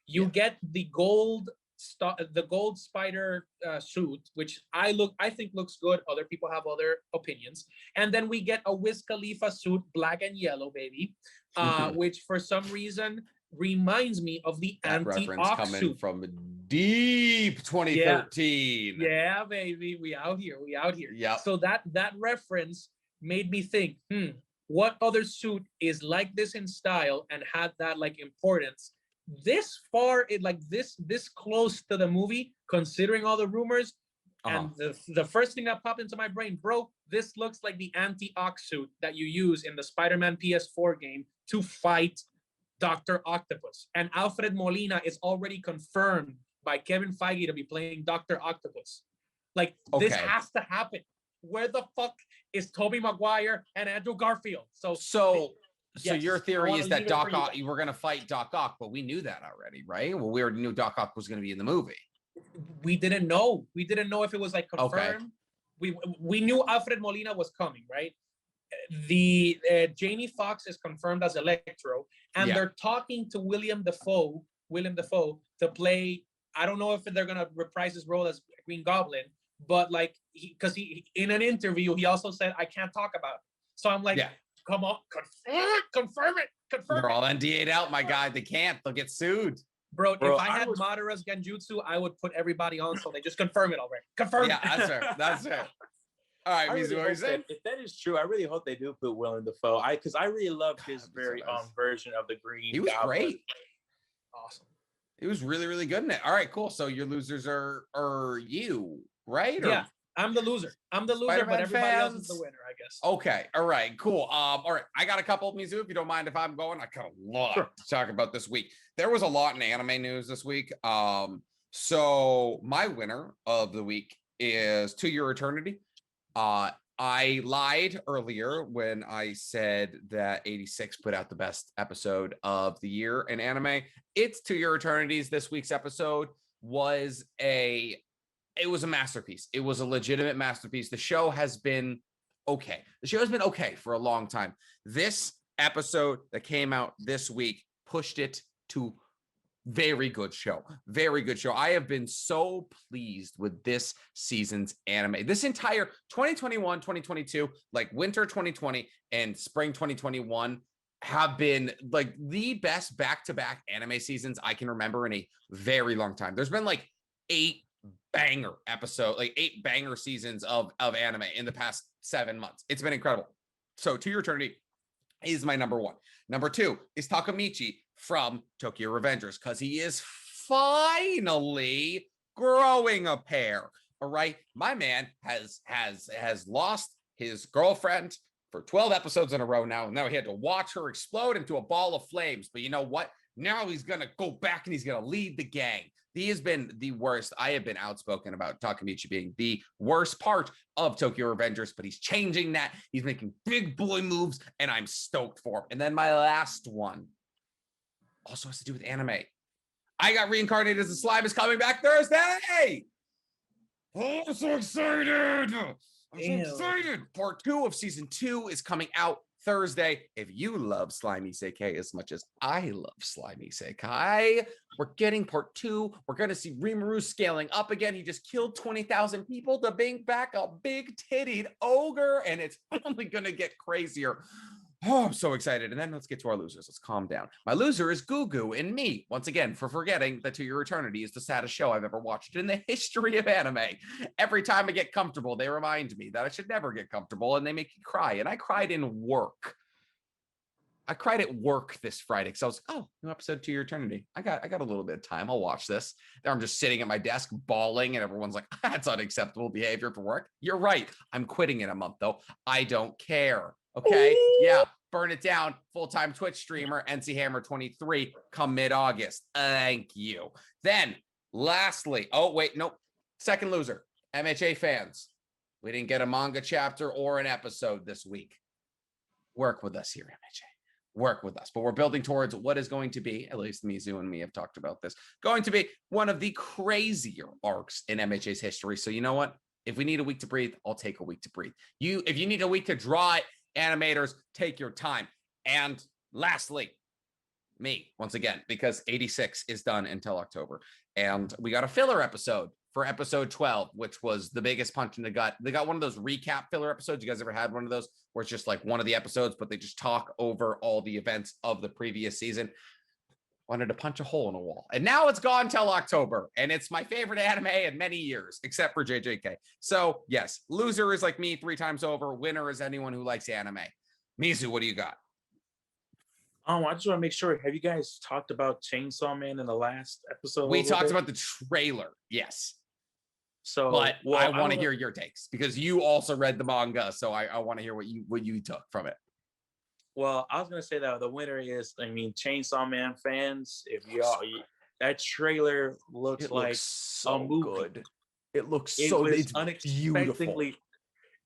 Speaker 2: You get the gold spider suit, which I think looks good. Other people have other opinions. And then we get a Wiz Khalifa suit, black and yellow, baby. Which for some reason reminds me of the anti-ox
Speaker 1: coming
Speaker 2: suit
Speaker 1: from deep 2013.
Speaker 2: Yeah, baby, we out here.
Speaker 1: Yeah.
Speaker 2: So that reference made me think, what other suit is like this in style and had that like importance this far, this close to the movie, considering all the rumors. And the first thing that popped into my brain, bro, this looks like the anti-ox suit that you use in the Spider-Man PS4 game to fight Dr. Octopus. And Alfred Molina is already confirmed by Kevin Feige to be playing Dr. Octopus. Like, this has to happen. Where the fuck is Tobey Maguire and Andrew Garfield? So
Speaker 1: your theory is that Doc Ock, you were going to fight Doc Ock, but we knew that already, right? Well, we already knew Doc Ock was going to be in the movie.
Speaker 2: We didn't know. We didn't know if it was like confirmed. We knew Alfred Molina was coming, right? The Jamie Foxx is confirmed as Electro, and they're talking to William Dafoe to play. I don't know if they're gonna reprise his role as Green Goblin, but like, because he in an interview he also said, I can't talk about it. So I'm like, come on, confirm it.
Speaker 1: They're all NDA'd out, my guy. They can't. They'll get sued.
Speaker 2: Bro, if I had Madara's Genjutsu, I would put everybody on so they just confirm it already. Confirm it.
Speaker 1: Yeah, that's fair. All right, Mizu, what are you saying?
Speaker 3: If that is true, I really hope they do put Willem Dafoe. Because I really loved his very version of the Green
Speaker 1: He was
Speaker 3: Goblin.
Speaker 1: Great.
Speaker 2: Awesome.
Speaker 1: He was really, really good in it. All right, cool. So your losers are you, right?
Speaker 2: Yeah, I'm the loser.
Speaker 1: Spider-Man
Speaker 2: but everybody
Speaker 1: fans?
Speaker 2: else is the winner, I guess.
Speaker 1: Okay, all right, cool. All right, I got a couple, Mizu, if you don't mind if I'm going. I got a lot to talk about this week. There was a lot in anime news this week. So my winner of the week is To Your Eternity. I lied earlier when I said that 86 put out the best episode of the year in anime. It's To Your Eternities. This week's episode was a masterpiece. It was a legitimate masterpiece. The show has been okay. For a long time. This episode that came out this week pushed it to very good show. I have been so pleased with this season's anime. This entire 2021, 2022, like winter 2020 and spring 2021 have been like the best back-to-back anime seasons I can remember in a very long time. There's been like 8 banger seasons of anime in the past 7 months. It's been incredible. So To Your Eternity is my number 1. Number 2 is Takemichi from Tokyo Revengers, because he is finally growing a pair. All right, my man has lost his girlfriend for 12 episodes in a row now. Now he had to watch her explode into a ball of flames. But you know what? Now he's gonna go back and he's gonna lead the gang. He has been the worst. I have been outspoken about Takemichi being the worst part of Tokyo Revengers, but he's changing that. He's making big boy moves, and I'm stoked for him. And then my last one also has to do with anime. I Got Reincarnated as a Slime is coming back Thursday. Oh, I'm so excited. Part 2 of season 2 is coming out Thursday. If you love Slimy Isekai as much as I love Slimy Isekai, we're getting part 2. We're going to see Rimuru scaling up again. He just killed 20,000 people to bring back a big-tittied ogre, and it's only going to get crazier. Oh, I'm so excited. And then let's get to our losers. Let's calm down. My loser is Gugu and me, once again, for forgetting that To Your Eternity is the saddest show I've ever watched in the history of anime. Every time I get comfortable, they remind me that I should never get comfortable, and they make me cry. And I cried in work. I cried at work this Friday because I was like, oh, new episode To Your Eternity. I got a little bit of time. I'll watch this. There I'm just sitting at my desk bawling, and everyone's like, that's unacceptable behavior for work. You're right. I'm quitting in a month, though. I don't care. Okay, yeah, burn it down. Full-time Twitch streamer, NC Hammer 23, come mid-August. Thank you. Then, lastly, second loser, MHA fans. We didn't get a manga chapter or an episode this week. Work with us here, MHA. Work with us. But we're building towards what is going to be, at least Mizu and me have talked about this, going to be one of the crazier arcs in MHA's history. So you know what? If we need a week to breathe, I'll take a week to breathe. If you need a week to draw it, animators, take your time. And lastly, me, once again, because 86 is done until October. And we got a filler episode for episode 12, which was the biggest punch in the gut. They got one of those recap filler episodes. You guys ever had one of those where it's just like one of the episodes, but they just talk over all the events of the previous season? wanted to punch a hole in a wall. And now it's gone till October. And it's my favorite anime in many years, except for JJK. So yes, loser is like me 3 times over. Winner is anyone who likes anime. Mizu, what do you got?
Speaker 3: I just want to make sure. Have you guys talked about Chainsaw Man in the last episode?
Speaker 1: We talked about the trailer. Yes.
Speaker 3: So,
Speaker 1: but I want to hear your takes because you also read the manga. So I want to hear what you took from it.
Speaker 3: Well, I was gonna say that the winner is, I mean, Chainsaw Man fans. If that trailer looks like
Speaker 1: so
Speaker 3: a movie.
Speaker 1: Good. It looks so it's beautiful.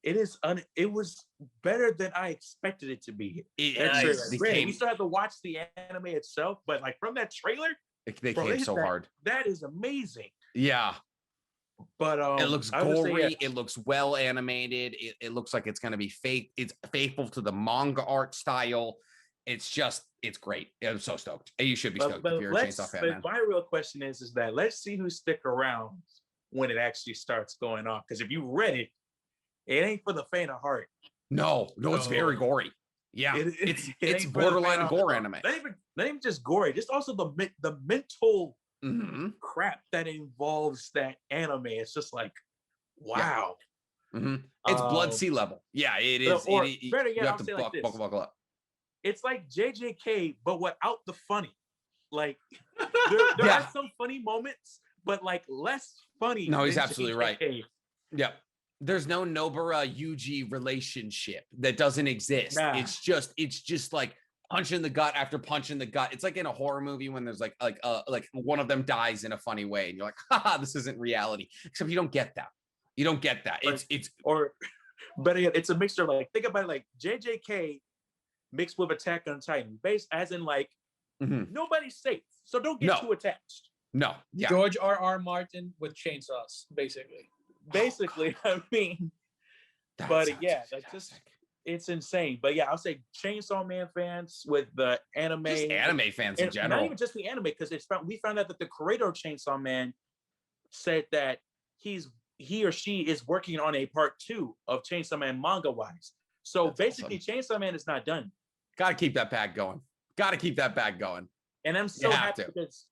Speaker 3: It was better than I expected it to be. We still have to watch the anime itself, but like from that trailer,
Speaker 1: they came so hard.
Speaker 3: That is amazing.
Speaker 1: Yeah. But it looks gory. It looks well animated. It looks like it's going to be fake. It's faithful to the manga art style. It's great. I'm so stoked. You should be stoked if you're a Chainsaw fan.
Speaker 3: But my real question is that let's see who stick around when it actually starts going off. Because if you read it, it ain't for the faint of heart.
Speaker 1: No, it's very gory. Yeah, it's borderline gore anime.
Speaker 3: Not even just gory. Just also the mental crap that involves that anime. It's just like, wow.
Speaker 1: Yeah. It's blood sea level. Yeah, it is.
Speaker 3: Better yet,
Speaker 1: you have to buckle up.
Speaker 3: It's like JJK, but without the funny. Like there are some funny moments, but like less funny.
Speaker 1: No, he's absolutely
Speaker 3: JJK.
Speaker 1: right. Yeah. There's no Nobara Yuji relationship that doesn't exist. Nah. It's just like punch in the gut after punch in the gut. It's like in a horror movie when there's like one of them dies in a funny way, and you're like, haha, this isn't reality. Except you don't get that. You don't get that.
Speaker 3: But again, it's a mixture. Like think about it, like JJK mixed with Attack on Titan, based as in like nobody's safe, so don't get too attached.
Speaker 1: No, yeah.
Speaker 2: George R.R. Martin with chainsaws, basically. I mean, but yeah, that's just it's insane. But yeah, I'll say Chainsaw Man fans with the anime,
Speaker 1: just anime fans in general,
Speaker 3: not even just the anime, because we found out that the creator of Chainsaw Man said that he or she is working on a part 2 of Chainsaw Man manga wise. So that's basically, awesome. Chainsaw Man is not done.
Speaker 1: Got to keep that bag going.
Speaker 3: And I'm so happy because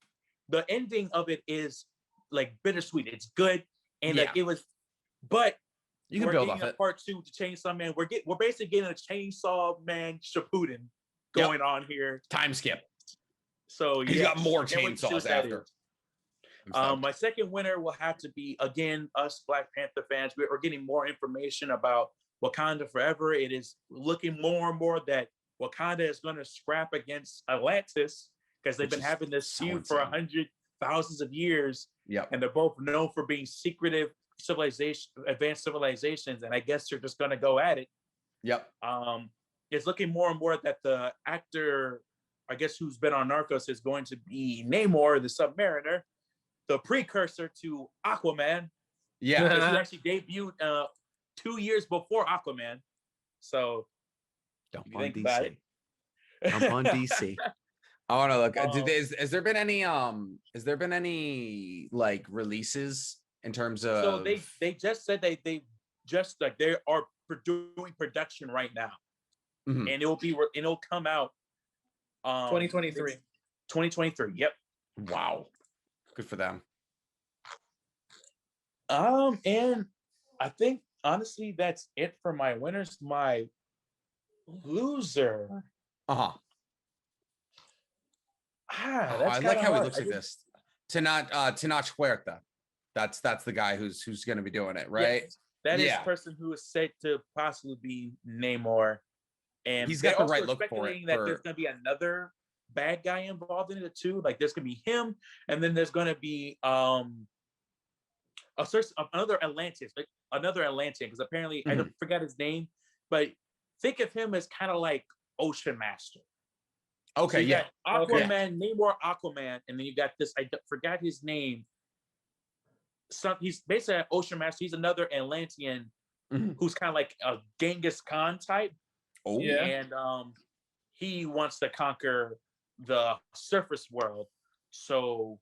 Speaker 3: the ending of it is like bittersweet. It's good. And like it was, but
Speaker 1: you can build off it.
Speaker 3: Part 2 to Chainsaw Man. We're basically getting a Chainsaw Man Shippuden going on here.
Speaker 1: Time skip.
Speaker 3: So
Speaker 1: you got more chainsaws after.
Speaker 3: My second winner will have to be again us Black Panther fans. We're getting more information about Wakanda Forever. It is looking more and more that Wakanda is going to scrap against Atlantis because they've been having this feud for 100,000 of years.
Speaker 1: Yeah,
Speaker 3: and they're both known for being secretive advanced civilizations, and I guess they're just gonna go at it.
Speaker 1: Yep.
Speaker 3: It's looking more and more that the actor, I guess, who's been on Narcos is going to be Namor, the Submariner, the precursor to Aquaman.
Speaker 1: Yeah,
Speaker 3: he actually debuted 2 years before Aquaman. So
Speaker 1: don't on DC. Don't on DC. I want to look. Has there been any like releases in terms of?
Speaker 3: So they just said they are doing production right now, and it'll come out
Speaker 2: 2023.
Speaker 3: 2023. Yep.
Speaker 1: Wow. Good for them.
Speaker 3: And I think honestly that's it for my winners. My loser.
Speaker 1: I like how he looks like this. Tenoch Huerta. That's the guy who's going to be doing it, right?
Speaker 3: Yes. That is the person who is said to possibly be Namor, and
Speaker 1: he's got the right look for it.
Speaker 3: That there's going to be another bad guy involved in it too. Like there's going to be him, and then there's going to be another Atlantean, because apparently I forgot his name, but think of him as kind of like Ocean Master.
Speaker 1: Okay,
Speaker 3: so
Speaker 1: yeah.
Speaker 3: Aquaman, Namor Aquaman, and then you got this, I forgot his name. He's basically an Ocean Master. He's another Atlantean who's kind of like a Genghis Khan type.
Speaker 1: Oh, yeah.
Speaker 3: And he wants to conquer the surface world. So,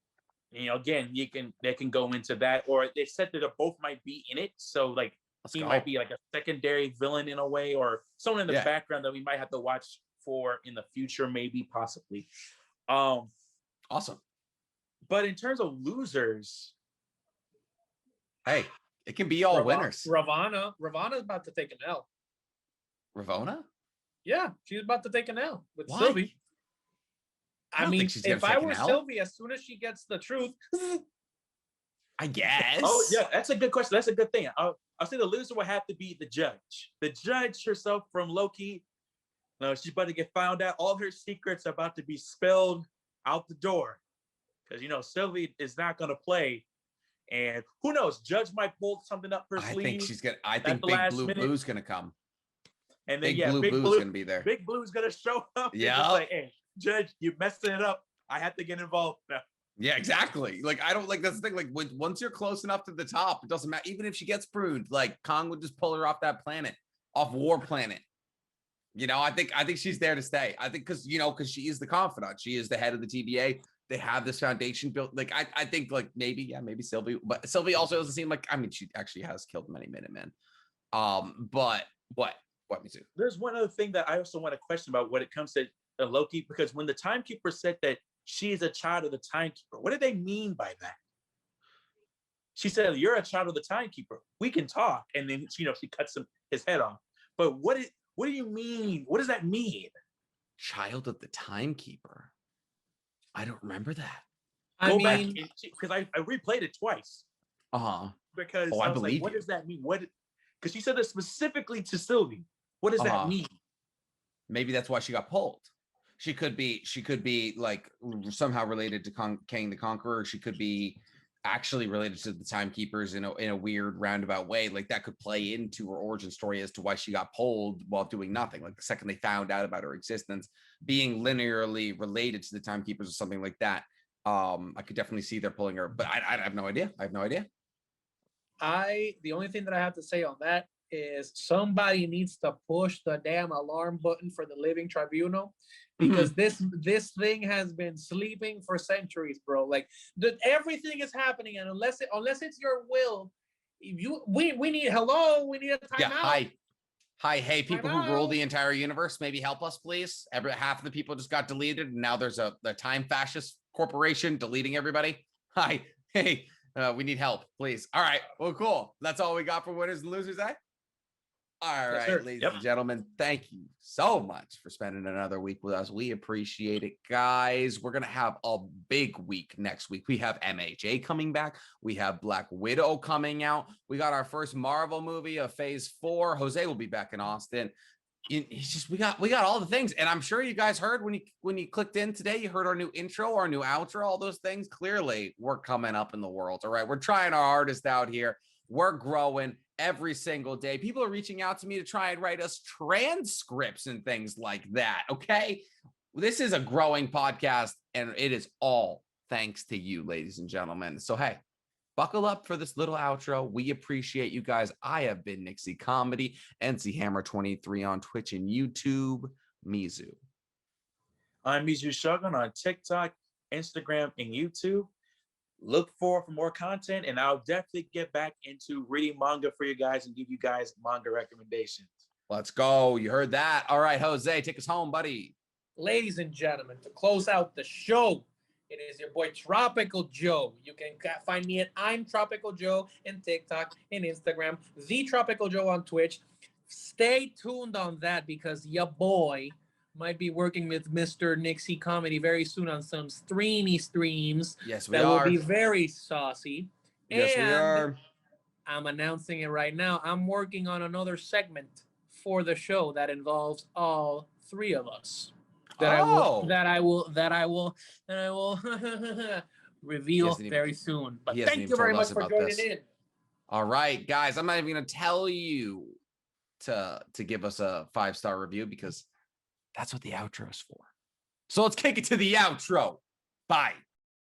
Speaker 3: again, they can go into that, or they said that they both might be in it. So, like, might be like a secondary villain in a way, or someone in the background that we might have to watch for in the future, maybe, possibly.
Speaker 1: Awesome.
Speaker 3: But in terms of losers,
Speaker 1: hey, it can be all winners.
Speaker 2: Ravana's about to take an L.
Speaker 1: Ravonna?
Speaker 2: Yeah, she's about to take an L with
Speaker 1: Why?
Speaker 2: Sylvie.
Speaker 1: I mean,
Speaker 2: if I were Sylvie, as soon as she gets the truth,
Speaker 1: I guess.
Speaker 3: Oh yeah, that's a good question. That's a good thing. I'll say the loser will have to be the judge. The judge herself from Loki. No, she's about to get found out. All her secrets are about to be spilled out the door. Because Sylvie is not going to play. And who knows? Judge might pull something up her sleeve.
Speaker 1: I think Big Blue's gonna come.
Speaker 3: And then
Speaker 1: Big Blue's gonna be there.
Speaker 3: Big Blue's gonna show up.
Speaker 1: Yeah.
Speaker 3: Like, hey, Judge, you're messing it up. I have to get involved now.
Speaker 1: Yeah, exactly. Like, I don't like that's the thing. Like, once you're close enough to the top, it doesn't matter. Even if she gets pruned, like Kong would just pull her off that planet, off War Planet. I think she's there to stay. I think because she is the confidant. She is the head of the TVA. They have this foundation built. Like, I think like maybe Sylvie, but Sylvie also doesn't seem like, I mean, she actually has killed many Minutemen. But what, Mizu?
Speaker 3: There's one other thing that I also want to question about when it comes to Loki, because when the Timekeeper said that she is a child of the Timekeeper, what did they mean by that? She said, "You're a child of the Timekeeper. We can talk," and then she cuts his head off. But what do you mean? What does that mean?
Speaker 1: Child of the Timekeeper. I don't remember that.
Speaker 3: Go back because I replayed it twice. Because
Speaker 1: I
Speaker 3: was
Speaker 1: believe
Speaker 3: like, what does that mean? Because she said it specifically to Sylvie. What does that mean?
Speaker 1: Maybe that's why she got pulled. She could be like somehow related to Kang the Conqueror. She could be actually related to the Timekeepers in a weird roundabout way. Like that could play into her origin story as to why she got pulled while doing nothing. Like the second they found out about her existence, being linearly related to the Timekeepers or something like that. I could definitely see they're pulling her, but I have no idea. I have no idea.
Speaker 2: The only thing that I have to say on that is somebody needs to push the damn alarm button for the Living Tribunal, because this thing has been sleeping for centuries, bro. Like everything is happening, and unless it's your will, we need a timeout.
Speaker 1: Yeah, hi, hey, people who rule the entire universe, maybe help us, please. Half of the people just got deleted, and now there's the time fascist corporation deleting everybody. Hi, hey, we need help, please. All right, well, cool. That's all we got for winners and losers, eh? All right, ladies and gentlemen, thank you so much for spending another week with us. We appreciate it, guys. We're going to have a big week next week. We have MHA coming back. We have Black Widow coming out. We got our first Marvel movie of Phase 4. Jose will be back in Austin. We got all the things. And I'm sure you guys heard when you clicked in today, you heard our new intro, our new outro, all those things. Clearly, we're coming up in the world. All right, we're trying our hardest out here. We're growing every single day. People are reaching out to me to try and write us transcripts and things like that. Okay. This is a growing podcast, and it is all thanks to you, ladies and gentlemen. So, hey, buckle up for this little outro. We appreciate you guys. I have been Nixie Comedy, NC Hammer 23 on Twitch and YouTube. Mizu.
Speaker 3: I'm Mizu Shogun on TikTok, Instagram, and YouTube. Look for more content, and I'll definitely get back into reading manga for you guys and give you guys manga recommendations.
Speaker 1: Let's go. You heard that. All right, Jose, take us home, buddy.
Speaker 2: Ladies and gentlemen, to close out the show, it is your boy Tropical Joe. You can find me at I'm Tropical Joe in TikTok and Instagram, The Tropical Joe on Twitch. Stay tuned on that, because your boy might be working with Mr. Nixie Comedy very soon on some streams.
Speaker 1: Yes, we
Speaker 2: that
Speaker 1: are.
Speaker 2: will be very saucy.
Speaker 1: Yes, we are.
Speaker 2: I'm announcing it right now. I'm working on another segment for the show that involves all three of us. That I will reveal very soon. But thank you very much for joining in.
Speaker 1: All right, guys. I'm not even gonna tell you to give us a 5-star review, because that's what the outro is for. So let's kick it to the outro. Bye.